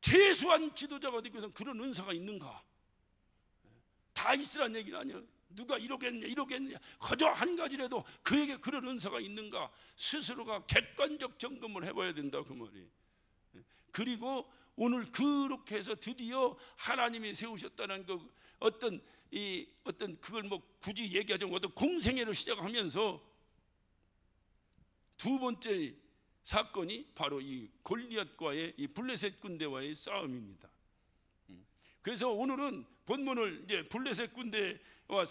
최소한 지도자가 되기 위해서는 그런 은사가 있는가? 다 있으란 얘기는 아니에요. 누가 이러겠냐 그저 한 가지라도 그에게 그런 은사가 있는가 스스로가 객관적 점검을 해봐야 된다 그 말이에요. 그리고 오늘 그렇게 해서 드디어 하나님이 세우셨다는 그 어떤 그걸 뭐 굳이 얘기하자면 어떤 공생애를 시작하면서 두 번째 사건이 바로 이 골리앗과의 이 블레셋 군대와의 싸움입니다. 그래서 오늘은 본문을 이제 블레셋과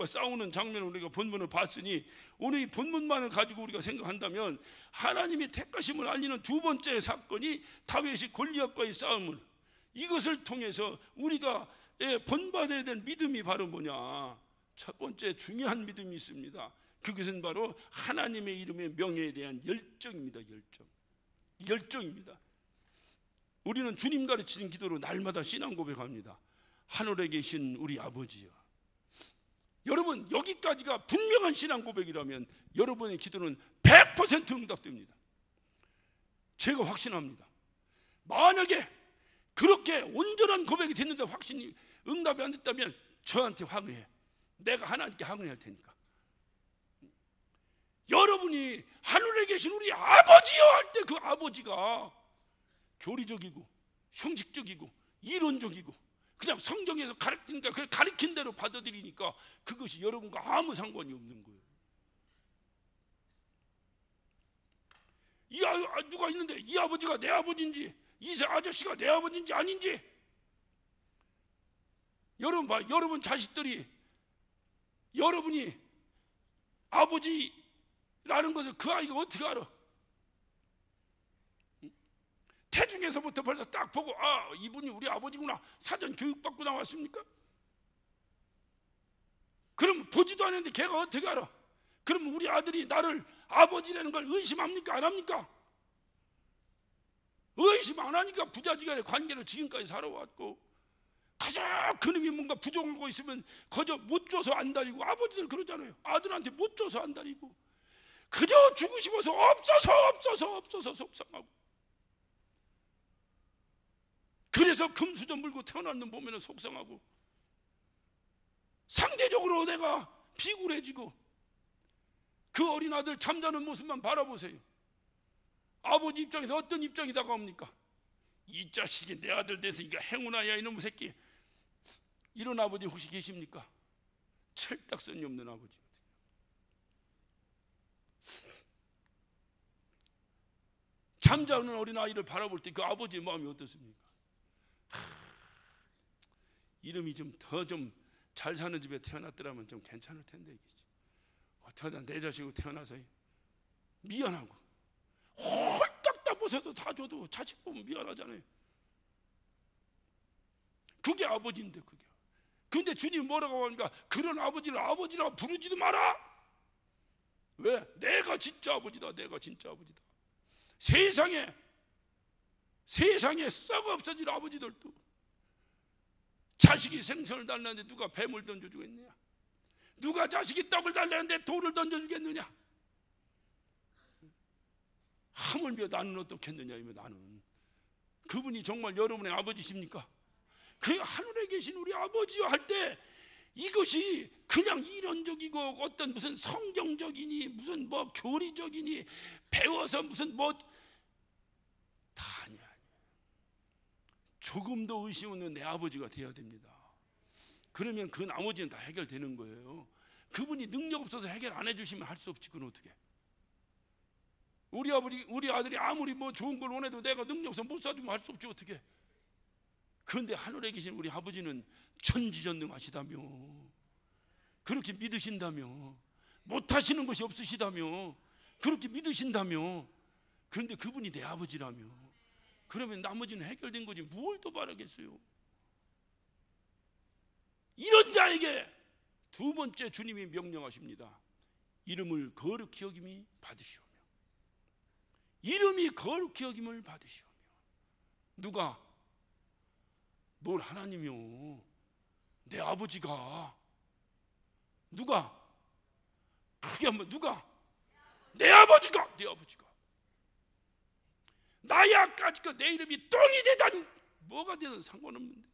싸우는 장면을 우리가 본문을 봤으니 오늘 이 본문만을 가지고 우리가 생각한다면 하나님이 택하심을 알리는 두 번째 사건이 다윗이 골리앗과의 싸움을, 이것을 통해서 우리가 본받아야 될 믿음이 바로 뭐냐, 첫 번째 중요한 믿음이 있습니다. 그것은 바로 하나님의 이름의 명예에 대한 열정입니다. 열정입니다. 우리는 주님 가르치는 기도로 날마다 신앙 고백합니다. 하늘에 계신 우리 아버지여. 여러분 여기까지가 분명한 신앙 고백이라면 여러분의 기도는 100% 응답됩니다. 제가 확신합니다. 만약에 그렇게 온전한 고백이 됐는데 확신이 응답이 안 됐다면 저한테 항의해. 내가 하나님께 항의할 테니까. 여러분이 하늘에 계신 우리 아버지여 할 때 그 아버지가 교리적이고 형식적이고 이론적이고 그냥 성경에서 가르치니까 그걸 가르친 대로 받아들이니까 그것이 여러분과 아무 상관이 없는 거예요. 누가 있는데 이 아버지가 내 아버지인지 이 아저씨가 내 아버지인지 아닌지, 여러분 봐, 여러분 자식들이 여러분이 아버지라는 것을 그 아이가 어떻게 알아? 태중에서부터 벌써 딱 보고 이분이 우리 아버지구나 사전 교육받고 나왔습니까? 그럼 보지도 않았는데 걔가 어떻게 알아? 그럼 우리 아들이 나를 아버지라는 걸 의심합니까 안 합니까? 의심 안 하니까 부자지간의 관계로 지금까지 살아왔고, 그저 그놈이 뭔가 부정하고 있으면 그저 못 줘서 안달이고, 아버지들 그러잖아요. 아들한테 못 줘서 안달이고 그저 주고 싶어서 없어서 속상하고, 그래서 금수저 물고 태어났는 보면 속상하고 상대적으로 내가 비굴해지고, 그 어린 아들 잠자는 모습만 바라보세요. 아버지 입장에서 어떤 입장이 다가옵니까? 이 자식이 내 아들 돼서 이거 행운아야 이놈의 새끼. 이런 아버지 혹시 계십니까? 철딱선이 없는 아버지. 잠자는 어린 아이를 바라볼 때 그 아버지의 마음이 어떻습니까? 이름이 좀 더 좀 잘 사는 집에 태어났더라면 좀 괜찮을 텐데, 이게지. 어떡하다 내 자식으로 태어나서 미안하고 홀딱 벌써도 다 줘도 자식 보면 미안하잖아요. 그게 아버지인데 그게. 근데 주님 뭐라고 하니까 그런 아버지를 아버지라고 부르지도 마라. 왜? 내가 진짜 아버지다. 내가 진짜 아버지다. 세상에 썩어 없어질 아버지들도 자식이 생선을 달라는데 누가 뱀을 던져주겠느냐? 누가 자식이 떡을 달라는데 돌을 던져주겠느냐? 하물며 나는 어떻겠느냐? 이면 나는 그분이 정말 여러분의 아버지십니까? 그 하늘에 계신 우리 아버지와 할 때 이것이 그냥 이론적이고 어떤 무슨 성경적이니 무슨 뭐 교리적이니 배워서 무슨 뭐 다 아니야. 조금도 의심 없는 내 아버지가 돼야 됩니다. 그러면 그 나머지는 다 해결되는 거예요. 그분이 능력 없어서 해결 안 해주시면 할 수 없지. 그건 어떻게? 우리 아들이 아무리 뭐 좋은 걸 원해도 내가 능력 없어서 못 사주면 할 수 없지. 어떻게? 그런데 하늘에 계신 우리 아버지는 천지전능하시다며, 그렇게 믿으신다며, 못하시는 것이 없으시다며, 그렇게 믿으신다며. 그런데 그분이 내 아버지라며. 그러면 나머지는 해결된 거지 뭘 더 바라겠어요? 이런 자에게 두 번째 주님이 명령하십니다. 이름을 거룩히 여김이 받으시오며. 이름이 거룩히 여김을 받으시오며. 누가? 뭘 하나님이요? 내 아버지가. 누가? 크게 한번. 누가? 내 아버지가. 내 아버지가. 나야까지 내 이름이 똥이 되든 뭐가 되든 상관없는데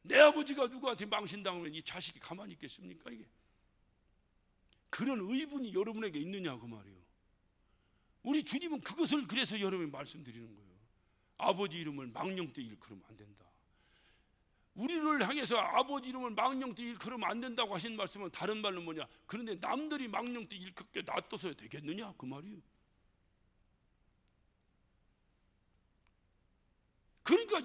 내 아버지가 누구한테 망신당하면 이 자식이 가만히 있겠습니까? 이게 그런 의분이 여러분에게 있느냐 그 말이에요. 우리 주님은 그것을 그래서 여러분이 말씀드리는 거예요. 아버지 이름을 망령되 일컬으면 안 된다. 우리를 향해서 아버지 이름을 망령되 일컬으면 안 된다고 하신 말씀은 다른 말로 뭐냐? 그런데 남들이 망령되 일컬게 놔둬서 되겠느냐 그 말이에요. 그러니까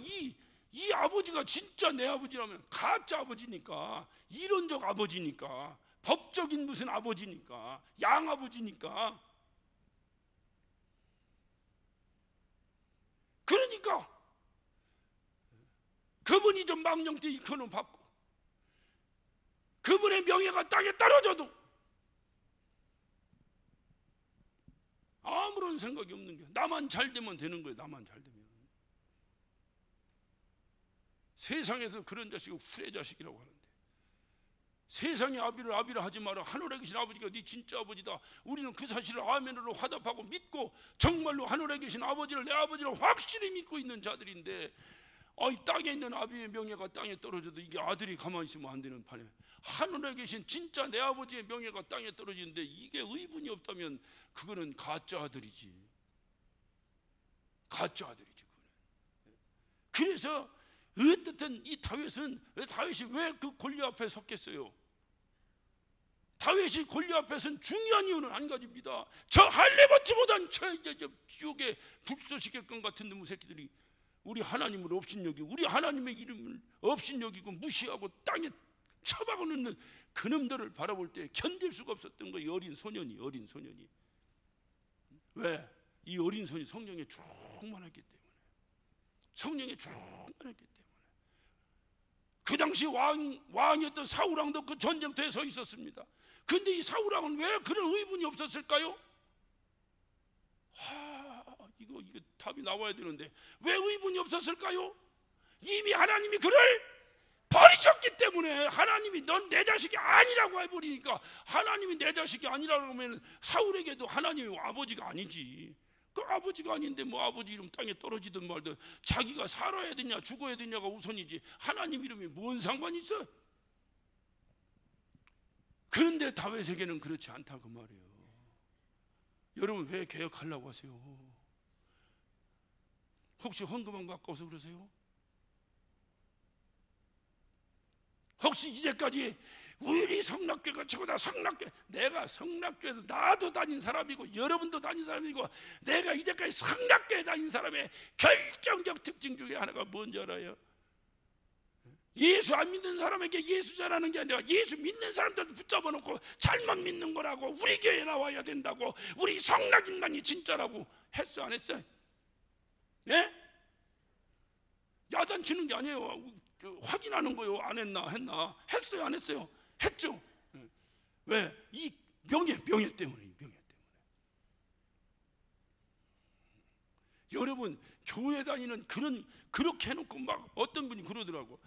이 아버지가 진짜 내 아버지라면 가짜 아버지니까, 이론적 아버지니까, 법적인 무슨 아버지니까, 양아버지니까. 그러니까 그분이 좀 망령되 일컬음 받고 그분의 명예가 땅에 떨어져도 아무런 생각이 없는 게 나만 잘 되면 되는 거예요. 나만 잘 되면. 세상에서 그런 자식을 후레 자식이라고 하는데, 세상의 아비를 하지 마라. 하늘에 계신 아버지가 네 진짜 아버지다. 우리는 그 사실을 아멘으로 화답하고 믿고 정말로 하늘에 계신 아버지를 내 아버지를 확실히 믿고 있는 자들인데, 이 땅에 있는 아비의 명예가 땅에 떨어져도 이게 아들이 가만히 있으면 안 되는 판에 하늘에 계신 진짜 내 아버지의 명예가 땅에 떨어지는데 이게 의분이 없다면 그거는 가짜 아들이지. 가짜 아들이지 그거는. 그래서 어떻든 이 다윗이 왜 그 골리앗 앞에 섰겠어요? 다윗이 골리앗 앞에 선 중요한 이유는 한 가지입니다. 저 할례받지못한 저 지옥에 불쏘시겠건 같은 놈의 새끼들이 우리 하나님을 업신여기고 우리 하나님의 이름을 업신여기고 무시하고 땅에 처박아 놓는 그놈들을 바라볼 때 견딜 수가 없었던 거예요. 어린 소년이. 왜? 이 어린 손이 성령에 충만했기 때문에. 성령에 충만했기 때문에. 그 당시 왕이었던 사울왕도 그 전쟁터에 서 있었습니다. 근데 이 사울왕은 왜 그런 의분이 없었을까요? 이거 답이 나와야 되는데 왜 의분이 없었을까요? 이미 하나님이 그를 버리셨기 때문에. 하나님이 넌 내 자식이 아니라고 해버리니까, 하나님이 내 자식이 아니라고 하면 사울에게도 하나님이 아버지가 아니지. 그 아버지가 아닌데 뭐 아버지 이름 땅에 떨어지든 말든 자기가 살아야 되냐 죽어야 되냐가 우선이지 하나님 이름이 뭔 상관이 있어? 그런데 다윗에게는 그렇지 않다 그 말이에요. 여러분 왜 개혁하려고 하세요? 혹시 헌금만 가까워서 그러세요? 혹시 이제까지 우리 성락교가 최고다. 성락교, 내가 성락교에도 나도 다닌 사람이고 여러분도 다닌 사람이고, 내가 이제까지 성락교에 다닌 사람의 결정적 특징 중에 하나가 뭔지 알아요? 예수 안 믿는 사람에게 예수 잘하는 게 아니라 예수 믿는 사람들도 붙잡아 놓고 잘못 믿는 거라고, 우리 교회 나와야 된다고, 우리 성락인만이 진짜라고 했어 안 했어요? 예? 야단치는 게 아니에요. 확인하는 거요. 안 했나 했나, 했어요 안 했어요? 했죠. 왜? 이 명예 때문에, 이 명예 때문에. 여러분 교회 다니는 그렇게 해놓고 막 어떤 분이 그러더라고.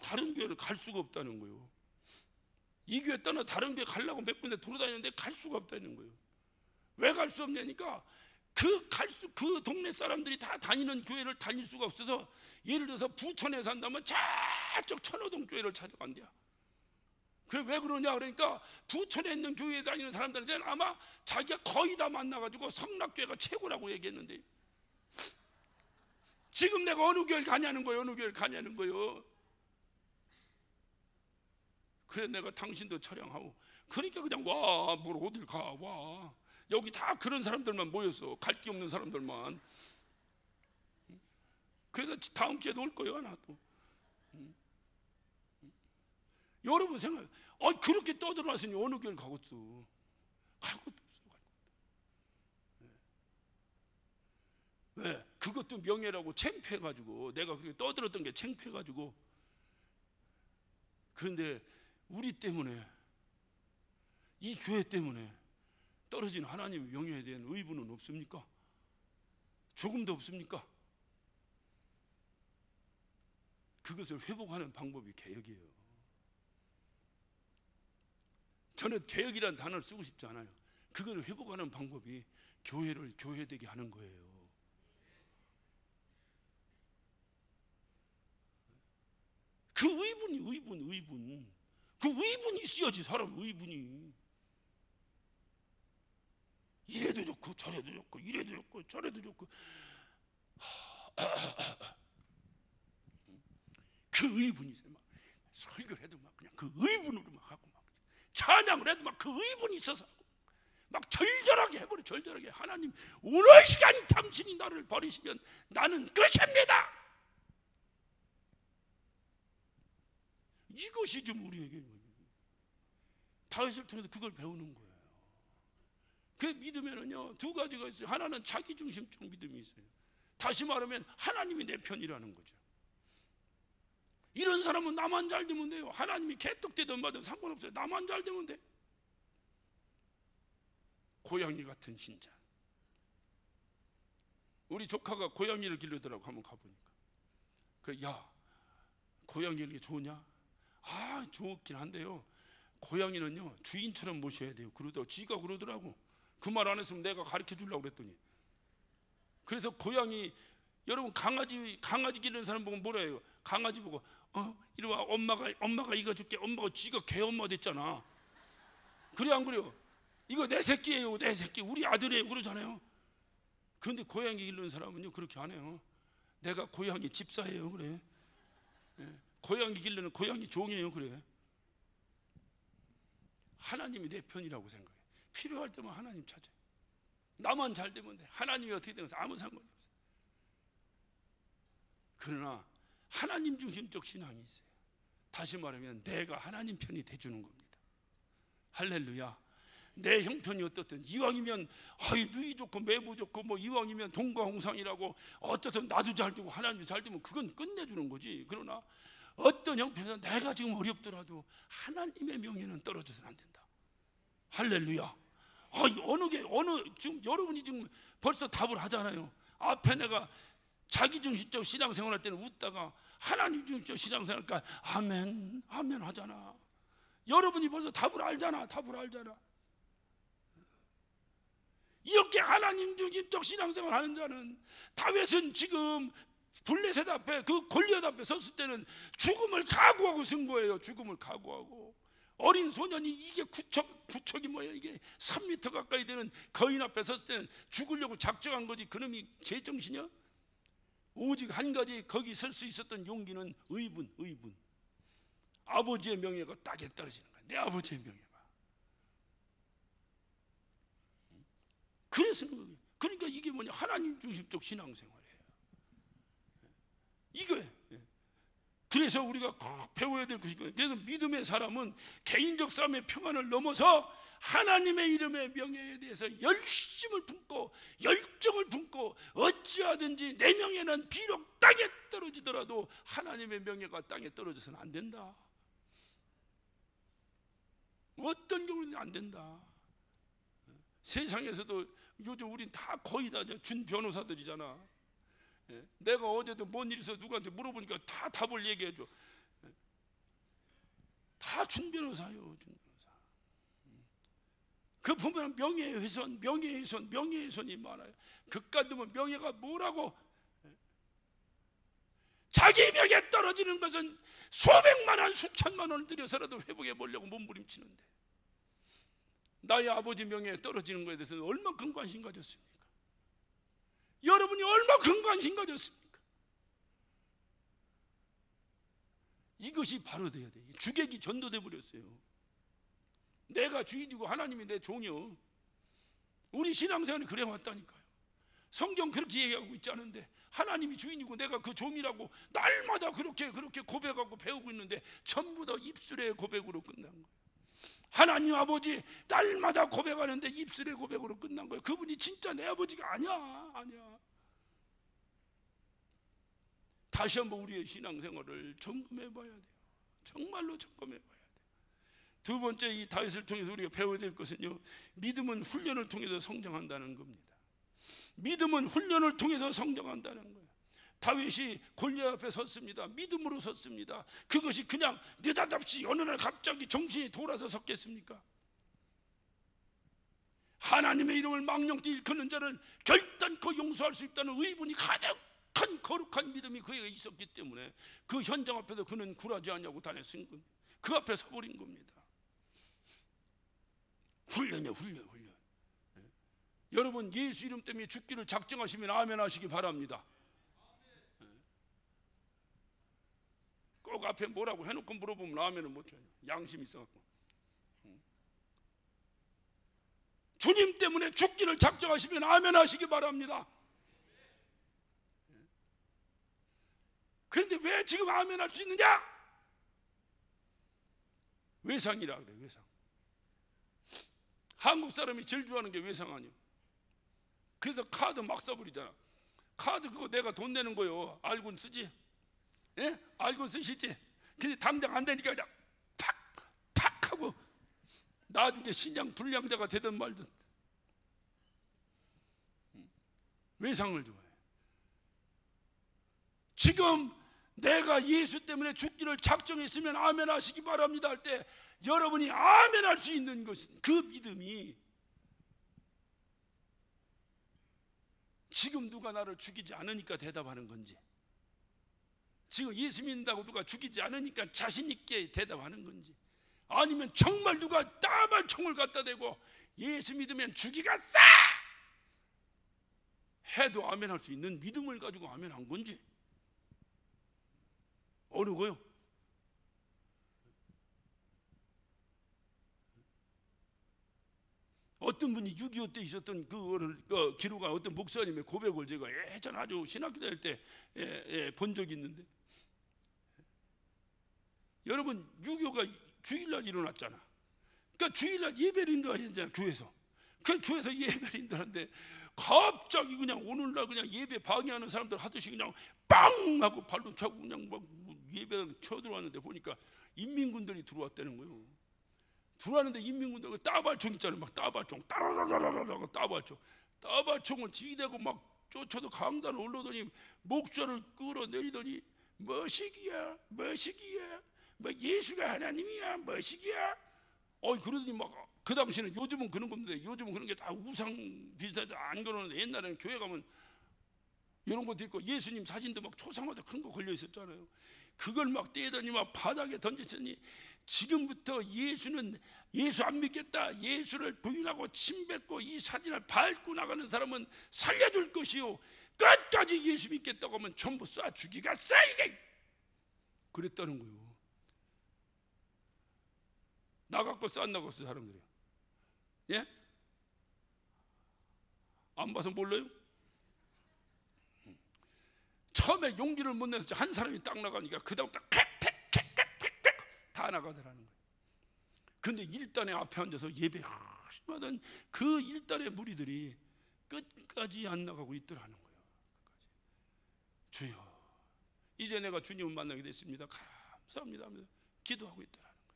다른 교회를 갈 수가 없다는 거예요. 이 교회 떠나 다른 교회 가려고 몇 군데 돌아다니는데 갈 수가 없다는 거예요. 왜 갈 수 없냐니까 그 동네 사람들이 다 다니는 교회를 다닐 수가 없어서, 예를 들어서 부천에 산다면 저쪽 천호동 교회를 찾아간대요. 그래 왜 그러냐 그러니까 부천에 있는 교회에 다니는 사람들한테는 아마 자기가 거의 다 만나가지고 성락교회가 최고라고 얘기했는데, 지금 내가 어느 교회를 가냐는 거예요. 어느 교회를 가냐는 거예요. 그래 내가 당신도 촬영하고, 그러니까 그냥 와, 뭘 어딜 가, 와. 여기 다 그런 사람들만 모였어. 갈 데 없는 사람들만. 그래서 다음 주에도 올 거예요 하나 또. 여러분 생각해, 그렇게 떠들어왔으니 어느 교회를 가겠어? 갈 것도 없어. 왜? 그것도 명예라고 창피해가지고, 내가 그렇게 떠들었던 게 창피해가지고. 그런데 우리 때문에, 이 교회 때문에 떨어진 하나님의 명예에 대한 의분은 없습니까? 조금도 없습니까? 그것을 회복하는 방법이 개혁이에요. 저는 개혁이라는 단어를 쓰고 싶지 않아요. 그걸 회복하는 방법이 교회를 교회되게 하는 거예요. 그 의분. 그 의분이 있어야지, 사람 의분이. 이래도 좋고 저래도 좋고, 이래도 좋고 저래도 좋고. 그 의분이 있어요. 막 설교를 해도 막 그냥 그 의분으로 막 하고, 막 찬양을 해도 막 그 의분이 있어서 하고, 막 절절하게 해버려. 절절하게. 하나님 오늘 시간 당신이 나를 버리시면 나는 끝입니다. 이것이 좀 우리에게 다윗을 통해서 그걸 배우는 거예요. 그 믿으면은요 두 가지가 있어요. 하나는 자기중심적 믿음이 있어요. 다시 말하면 하나님이 내 편이라는 거죠. 이런 사람은 나만 잘 되면 돼요. 하나님이 개떡되든 마든 상관없어요. 나만 잘 되면 돼. 고양이 같은 신자. 우리 조카가 고양이를 기르더라고. 한번 가보니까 야, 고양이를 이렇게 좋으냐? 좋긴 한데요, 고양이는요 주인처럼 모셔야 돼요. 그러더라고. 지가 그러더라고. 그 말 안 했으면 내가 가르쳐 주려고 그랬더니. 그래서 고양이, 여러분 강아지 기르는 사람 보고 뭐라 해요? 강아지 보고 이리 와, 엄마가 이거 줄게. 엄마가 지가 개 엄마 됐잖아. 그래 안 그래요? 이거 내 새끼예요, 내 새끼, 우리 아들이에요 그러잖아요. 그런데 고양이 기르는 사람은요 그렇게 안 해요. 내가 고양이 집사예요 그래. 고양이 기르는 고양이 종이에요 그래. 하나님이 내 편이라고 생각해. 필요할 때만 하나님 찾아요. 나만 잘 되면 돼. 하나님이 어떻게 되면서 아무 상관이 없어요. 그러나 하나님 중심적 신앙이 있어요. 다시 말하면 내가 하나님 편이 돼주는 겁니다. 할렐루야. 내 형편이 어떻든, 이왕이면 누이 좋고 매부 좋고 뭐 이왕이면 동과홍상이라고, 어떻든 나도 잘 되고 하나님도 잘 되면 그건 끝내주는 거지. 그러나 어떤 형편에서 내가 지금 어렵더라도 하나님의 명예는 떨어져서는 안 된다. 할렐루야. 지금 여러분이 지금 벌써 답을 하잖아요. 앞에 내가 자기중심적 신앙생활 할 때는 웃다가 하나님 중심적 신앙생활 하니까 아멘 하잖아. 여러분이 벌써 답을 알잖아. 이렇게 하나님 중심적 신앙생활 하는 자는, 다윗은 지금 블레셋 앞에, 그 골리앗 앞에 섰을 때는 죽음을 각오하고 쓴 거예요. 죽음을 각오하고. 어린 소년이 이게 구척이 뭐야, 이게 3m 가까이 되는 거인 앞에 섰을 때는 죽으려고 작정한 거지. 그놈이 제정신이야? 오직 한 가지 거기 설 수 있었던 용기는 의분. 아버지의 명예가 딱에 떨어지는 거야. 내 아버지의 명예가. 그러니까 이게 뭐냐, 하나님 중심적 신앙생활이에요. 이거예요. 그래서 우리가 꼭 배워야 될 것이 거예요. 그래서 믿음의 사람은 개인적 싸움의 평안을 넘어서 하나님의 이름의 명예에 대해서 열심을 품고 열정을 품고 어찌하든지 내 명예는 비록 땅에 떨어지더라도 하나님의 명예가 땅에 떨어져서는 안 된다. 어떤 경우는 안 된다. 세상에서도 요즘 우린 다 거의 다 준 변호사들이잖아. 내가 어제도 뭔 일 있어 누구한테 물어보니까 다 답을 얘기해줘. 다 준 변호사요. 준 변호사. 그 보면 명예훼손, 명예훼손, 명예훼손이 많아요. 그깟 놈은 명예가 뭐라고? 자기 명예 떨어지는 것은 수백만 원, 수천만 원을 들여서라도 회복해 보려고 몸부림치는데 나의 아버지 명예에 떨어지는 것에 대해서는 얼마큼 관심 가졌습니까? 여러분이 얼마큼 관심 가졌습니까? 이것이 바로 돼야 돼. 주객이 전도돼 버렸어요. 내가 주인이고 하나님이 내 종이요. 우리 신앙생활이 그래 왔다니까요. 성경 그렇게 얘기하고 있지 않은데 하나님이 주인이고 내가 그 종이라고 날마다 그렇게 고백하고 배우고 있는데 전부 다 입술의 고백으로 끝난 거예요. 하나님 아버지 날마다 고백하는데 입술의 고백으로 끝난 거예요. 그분이 진짜 내 아버지가 아니야. 다시 한번 우리의 신앙생활을 점검해 봐야 돼요. 정말로 점검해 봐야 돼요. 두 번째, 이 다윗을 통해서 우리가 배워야 될 것은요, 믿음은 훈련을 통해서 성장한다는 겁니다. 믿음은 훈련을 통해서 성장한다는 거예요. 다윗이 골리앗 앞에 섰습니다. 믿음으로 섰습니다. 그것이 그냥 느닷없이 어느 날 갑자기 정신이 돌아서 섰겠습니까? 하나님의 이름을 망령되이 일컫는 자를 결단코 용서할 수 있다는 의분이 가득한 거룩한 믿음이 그에게 있었기 때문에 그 현장 앞에서 그는 굴하지 않냐고 다녔은 겁니다. 그 앞에 서버린 겁니다. 훈련이요, 훈련. 여러분, 예수 이름 때문에 죽기를 작정하시면 아멘 하시기 바랍니다. 꼭 앞에 뭐라고 해놓고 물어보면 아멘은 못해요. 양심이 있어갖고. 주님 때문에 죽기를 작정하시면 아멘 하시기 바랍니다. 그런데 왜 지금 아멘 할 수 있느냐? 외상이라 그래. 외상. 한국 사람이 제일 좋아하는 게 외상 아니에요. 그래서 카드 막 써버리잖아. 카드 그거 내가 돈 내는 거요. 알고는 쓰지? 예? 알고는 쓰시지? 근데 당장 안 되니까 그냥 팍 하고 나중에 신앙 불량자가 되든 말든 외상을 좋아해. 지금 내가 예수 때문에 죽기를 작정했으면 아멘 하시기 바랍니다 할 때 여러분이 아멘 할 수 있는 것은 그 믿음이 지금 누가 나를 죽이지 않으니까 대답하는 건지, 지금 예수 믿는다고 누가 죽이지 않으니까 자신 있게 대답하는 건지, 아니면 정말 누가 따발총을 갖다 대고 예수 믿으면 죽이가 싸 해도 아멘 할 수 있는 믿음을 가지고 아멘 한 건지, 어느 거요? 어떤 분이 6.25 때 있었던 그 기록한 어떤 목사님의 고백을 제가 예전 아주 신학교 다닐 때 본 적이 있는데, 여러분 6.25가 주일날 일어났잖아. 그러니까 주일날 예배를 인도하잖아요. 교회에서. 그 교회에서 예배를 인도하는데 갑자기 그냥 오늘날 그냥 예배 방해하는 사람들 하듯이 그냥 빵 하고 발로 차고 그냥 막 예배를 쳐들어왔는데 보니까 인민군들이 들어왔다는 거예요. 들어왔는데 인민군들 따발총 있잖아요. 막 따발총 따라라라라라 따발총을 지대고 막 쫓아도 강단을 올라오더니 목소리를 끌어내리더니 뭐시기야 뭐 예수가 하나님이야 뭐시기야 그러더니 막 그 당시에는 요즘은 그런 건데 요즘은 그런 게 다 우상 비슷하게 안 그러는데 옛날에는 교회 가면 이런 것도 있고 예수님 사진도 막 초상화도 큰 거 걸려 있었잖아요. 그걸 막 떼더니 막 바닥에 던졌더니 지금부터 예수 안 믿겠다, 예수를 부인하고 침뱉고 이 사진을 밟고 나가는 사람은 살려줄 것이요, 끝까지 예수 믿겠다고 하면 전부 쏴 죽이가 싸이게 그랬다는 거예요. 나갖고 쏴 나갔어 사람들이. 예? 안 봐서 몰라요? 처음에 용기를 못 내서 한 사람이 딱 나가니까 그다음부터 다 나가더라는 거예요. 근데 일단에 앞에 앉아서 예배 하던 그 일단의 무리들이 끝까지 안 나가고 있더라는 거예요. 주여, 이제 내가 주님을 만나게 됐습니다. 감사합니다 하면서 기도하고 있더라는 거예요.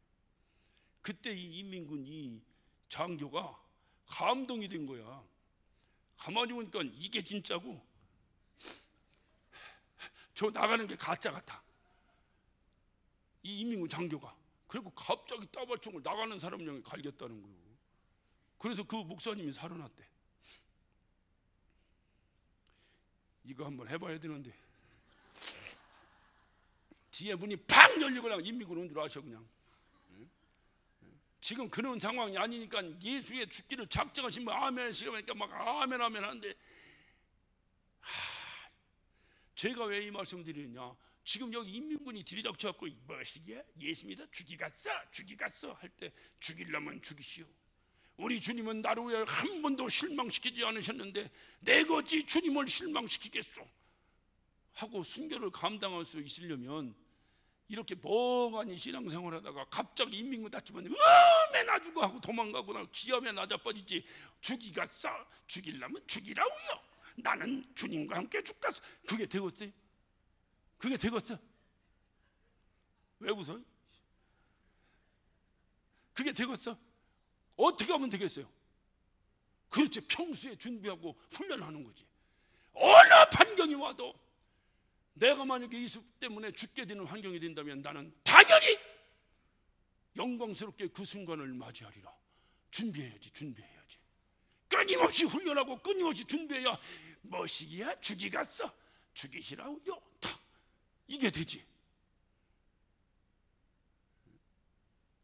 그때 이 인민군 이 장교가 감동이 된 거야. 가만히 보니까 이게 진짜고 저 나가는 게 가짜 같아. 이 인민군 장교가. 그리고 갑자기 따발총을 나가는 사람 향해 갈겼다는 거예요. 그래서 그 목사님이 살아났대. 이거 한번 해봐야 되는데 뒤에 문이 팍 열리고 그냥 인민군 온 줄 아셔. 그냥 지금 그런 상황이 아니니까 예수의 죽기를 작정하신 분 아멘 시간이니까 막 아멘 하는데, 제가 왜 이 말씀 드리느냐, 지금 여기 인민군이 들이닥쳐갖고 뭐시기야? 예수 믿어? 죽이 갔어 할 때 죽이려면 죽이시오. 우리 주님은 나를 위해 한 번도 실망시키지 않으셨는데 내가 어찌 주님을 실망시키겠소 하고 순교를 감당할 수 있으려면 이렇게 멍하니 신앙생활 하다가 갑자기 인민군 다치면 으메 나주고 하고 도망가거나 기암에 낮아빠지지, 죽이 갔어, 죽이려면 죽이라고요. 나는 주님과 함께 죽겠어. 그게 되겠어요? 그게 되겠어? 왜 웃어? 그게 되겠어? 어떻게 하면 되겠어요? 그렇지, 평소에 준비하고 훈련하는 거지. 어느 환경이 와도 내가 만약에 이수 때문에 죽게 되는 환경이 된다면 나는 당연히 영광스럽게 그 순간을 맞이하리라. 준비해야지. 끊임없이 훈련하고 끊임없이 준비해야 뭐시기야? 죽이 갔어, 죽이시라고요. 탁 이게 되지.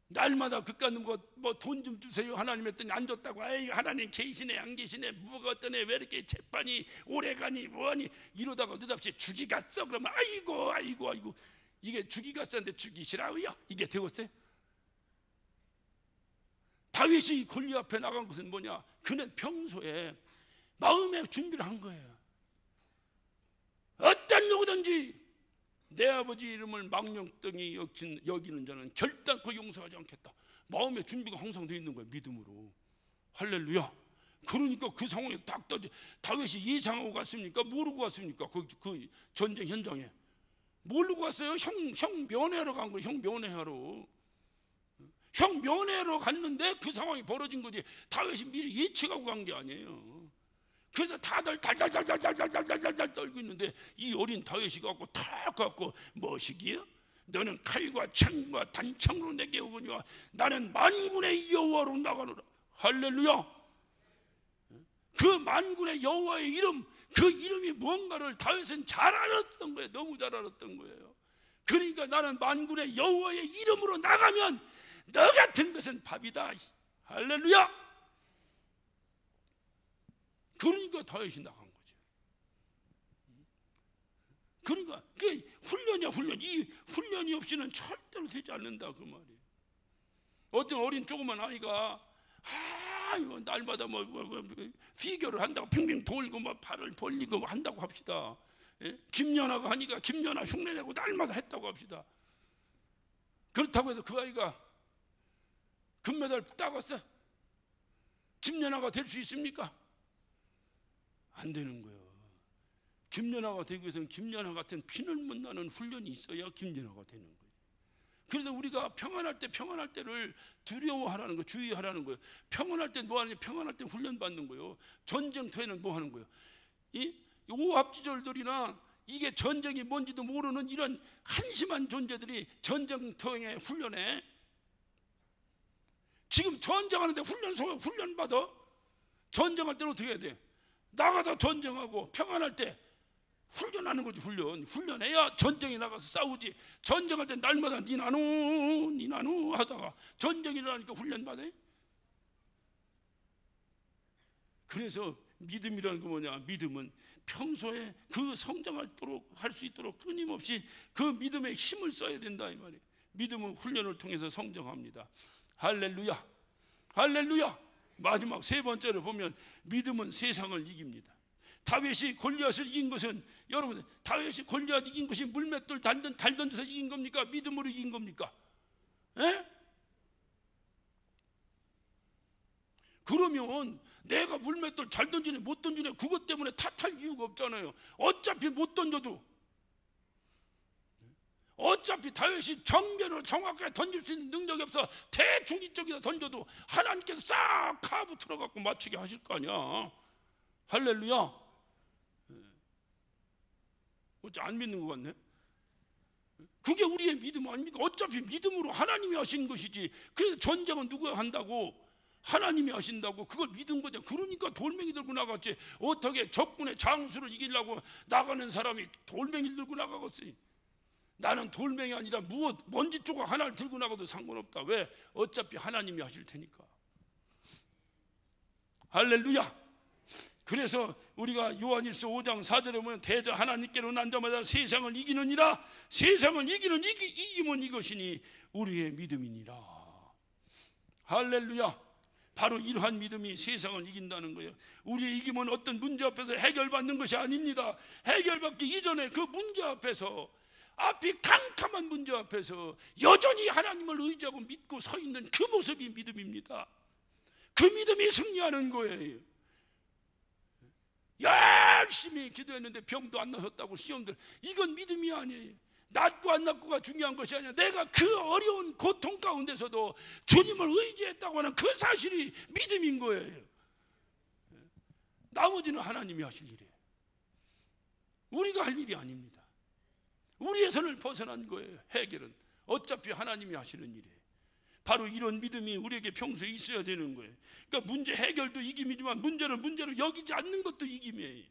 날마다 그깟 뭐 돈 좀 주세요 하나님 했더니 안 줬다고, 아이 하나님 계시네 안 계시네 뭐가 어떠네 왜 이렇게 재판이 오래가니 뭐하니 이러다가 느닷없이 죽이 갔어 그러면 아이고 이게 죽이 갔었는데 죽이시라고요. 이게 되었어요? 다윗이 골리앗 앞에 나간 것은 뭐냐? 그는 평소에 마음의 준비를 한 거예요. 어떤 누구든지 내 아버지 이름을 망령덩이 여기는 자는 결단코 용서하지 않겠다. 마음의 준비가 항상 되어 있는 거예요. 믿음으로. 할렐루야. 그러니까 그 상황에 딱 떠지. 다윗이 예상하고 갔습니까? 모르고 갔습니까? 그 전쟁 현장에 모르고 갔어요. 형 면회하러 간 거예요. 형 면회하러 갔는데 그 상황이 벌어진 거지. 다윗이 미리 예측하고 간 게 아니에요. 그래서 다들 달달달달달달달달달 떨고 있는데 이 어린 다윗이 갖고 뭐시기야? 너는 칼과 창과 단창으로 내게 오거니와 나는 만군의 여호와로 나가노라. 할렐루야. 그 만군의 여호와의 이름, 그 이름이 뭔가를 다윗은 잘 알았던 거예요. 너무 잘 알았던 거예요. 그러니까 나는 만군의 여호와의 이름으로 나가면 너 같은 것은 밥이다. 할렐루야. 그러니까 다윗이 나간 거죠. 그러니까 그게 훈련이야, 훈련. 이 훈련이 없이는 절대로 되지 않는다 그 말이에요. 어떤 어린 조그만 아이가 이거 날마다 뭐 피겨를 한다고 빙빙 돌고 뭐 팔을 벌리고 한다고 합시다. 예? 김연아가 하니까 김연아 흉내내고 날마다 했다고 합시다. 그렇다고 해서 그 아이가 금메달 따갔어? 김연아가 될 수 있습니까? 안 되는 거예요. 김연아가 되기 위해서는 김연아 같은 피는 못 나는 훈련이 있어야 김연아가 되는 거예요. 그래서 우리가 평안할 때를 두려워하라는 거예요. 주의하라는 거예요. 평안할 때 뭐 하느냐? 평안할 때 훈련 받는 거예요. 전쟁터에는 뭐 하는 거예요? 이 오합지졸들이나 이게 전쟁이 뭔지도 모르는 이런 한심한 존재들이 전쟁터에 훈련해. 지금 전쟁하는데 훈련 받아? 전쟁할 때는 어떻게 해야 돼? 나가서 전쟁하고 평안할 때 훈련하는 거지. 훈련해야 전쟁에 나가서 싸우지. 전쟁할 때 날마다 니나누 하다가 전쟁이 일어나니까 훈련 받아. 그래서 믿음이라는 거 뭐냐? 믿음은 평소에 그 성장하도록 할 수 있도록 끊임없이 그 믿음의 힘을 써야 된다 이 말이에요. 믿음은 훈련을 통해서 성장합니다. 할렐루야. 할렐루야. 마지막 세 번째로 보면 믿음은 세상을 이깁니다. 다윗이 골리앗을 이긴 것은, 여러분, 다윗이 골리앗 이긴 것이 물맷돌 달 던져서 이긴 겁니까? 믿음으로 이긴 겁니까? 에? 그러면 내가 물맷돌 잘 던지네 못 던지네 그것 때문에 탓할 이유가 없잖아요. 어차피 못 던져도, 어차피 다윗이 정면으로 정확하게 던질 수 있는 능력이 없어 대충 이쪽에다 던져도 하나님께서 싹 카브 틀어갖고 맞추게 하실 거 아니야. 할렐루야. 어째 안 믿는 것 같네. 그게 우리의 믿음 아닙니까? 어차피 믿음으로 하나님이 하신 것이지. 그래서 전쟁은 누가 한다고? 하나님이 하신다고. 그걸 믿은 거죠. 그러니까 돌멩이 들고 나갔지. 어떻게 적군의 장수를 이기려고 나가는 사람이 돌멩이를 들고 나가겠어요? 나는 돌멩이 아니라 무엇 먼지 조각 하나를 들고 나가도 상관없다. 왜? 어차피 하나님이 하실 테니까. 할렐루야. 그래서 우리가 요한일서 5장 4절에 보면 대저 하나님께로 난 자마다 세상을 이기느니라. 세상을 이기는 이기면 이것이니 우리의 믿음이니라. 할렐루야. 바로 이러한 믿음이 세상을 이긴다는 거예요. 우리의 이김은 어떤 문제 앞에서 해결받는 것이 아닙니다. 해결받기 이전에 그 문제 앞에서, 앞이 캄캄한 문제 앞에서 여전히 하나님을 의지하고 믿고 서 있는 그 모습이 믿음입니다. 그 믿음이 승리하는 거예요. 열심히 기도했는데 병도 안 나섰다고 시험들, 이건 믿음이 아니에요. 낫고 안 낫고가 중요한 것이 아니라 내가 그 어려운 고통 가운데서도 주님을 의지했다고 하는 그 사실이 믿음인 거예요. 나머지는 하나님이 하실 일이에요. 우리가 할 일이 아닙니다. 우리의 손을 벗어난 거예요. 해결은 어차피 하나님이 하시는 일이에요. 바로 이런 믿음이 우리에게 평소에 있어야 되는 거예요. 그러니까 문제 해결도 이김이지만 문제를 문제로 여기지 않는 것도 이김이에요.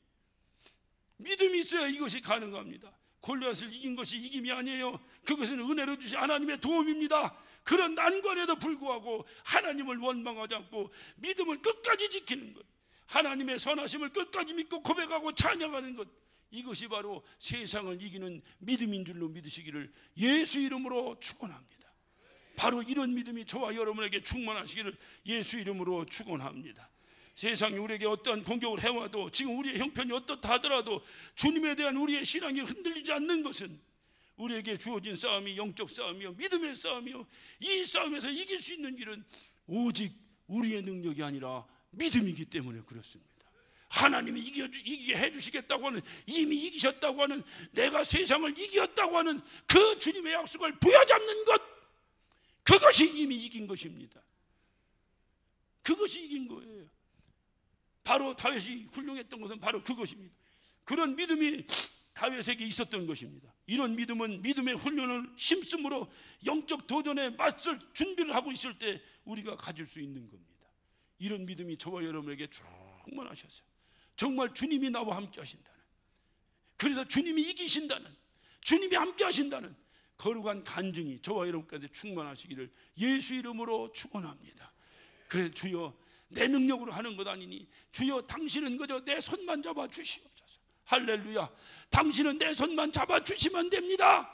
믿음이 있어야 이것이 가능합니다. 골리앗을 이긴 것이 이김이 아니에요. 그것은 은혜로 주신 하나님의 도움입니다. 그런 난관에도 불구하고 하나님을 원망하지 않고 믿음을 끝까지 지키는 것, 하나님의 선하심을 끝까지 믿고 고백하고 찬양하는 것, 이것이 바로 세상을 이기는 믿음인 줄로 믿으시기를 예수 이름으로 축원합니다. 바로 이런 믿음이 저와 여러분에게 충만하시기를 예수 이름으로 축원합니다. 세상이 우리에게 어떠한 공격을 해와도, 지금 우리의 형편이 어떻다 하더라도 주님에 대한 우리의 신앙이 흔들리지 않는 것은 우리에게 주어진 싸움이 영적 싸움이요 믿음의 싸움이요, 이 싸움에서 이길 수 있는 길은 오직 우리의 능력이 아니라 믿음이기 때문에 그렇습니다. 하나님이 이기게 해주시겠다고 하는, 이미 이기셨다고 하는, 내가 세상을 이겼다고 하는 그 주님의 약속을 부여잡는 것, 그것이 이미 이긴 것입니다. 그것이 이긴 거예요. 바로 다윗이 훌륭했던 것은 바로 그것입니다. 그런 믿음이 다윗에게 있었던 것입니다. 이런 믿음은 믿음의 훈련을 힘쓰므로 영적 도전에 맞설 준비를 하고 있을 때 우리가 가질 수 있는 겁니다. 이런 믿음이 저와 여러분에게 충만하셨어요. 정말 주님이 나와 함께 하신다는, 그래서 주님이 이기신다는, 주님이 함께 하신다는 거룩한 간증이 저와 여러분까지 충만하시기를 예수 이름으로 축원합니다. 그래, 주여 내 능력으로 하는 것 아니니 주여 당신은 그저 내 손만 잡아 주시옵소서. 할렐루야. 당신은 내 손만 잡아 주시면 됩니다.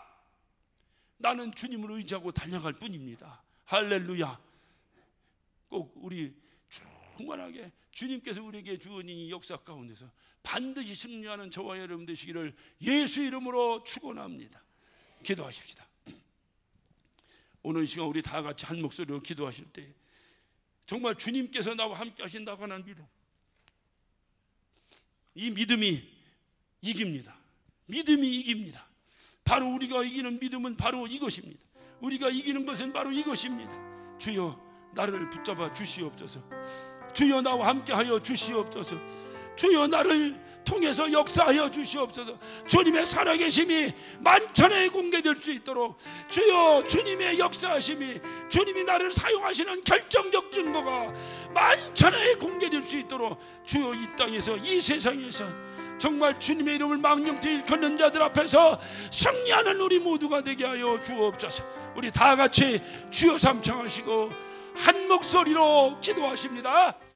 나는 주님을 의지하고 달려갈 뿐입니다. 할렐루야. 꼭 우리 충만하게 주님께서 우리에게 주은 이 역사 가운데서 반드시 승리하는 저와 여러분 되시기를 예수 이름으로 축원합니다. 기도하십시다. 오늘 이 시간 우리 다 같이 한 목소리로 기도하실 때 정말 주님께서 나와 함께 하신다고 하는 믿음, 이 믿음이 이깁니다. 믿음이 이깁니다. 바로 우리가 이기는 믿음은 바로 이것입니다. 우리가 이기는 것은 바로 이것입니다. 주여 나를 붙잡아 주시옵소서. 주여 나와 함께 하여 주시옵소서. 주여 나를 통해서 역사하여 주시옵소서. 주님의 살아계심이 만천하에 공개될 수 있도록, 주여 주님의 역사하심이, 주님이 나를 사용하시는 결정적 증거가 만천하에 공개될 수 있도록 주여 이 땅에서, 이 세상에서 정말 주님의 이름을 망령되이 일컫는 자들 앞에서 승리하는 우리 모두가 되게 하여 주옵소서. 우리 다 같이 주여 삼창하시고 한 목소리로 기도하십니다.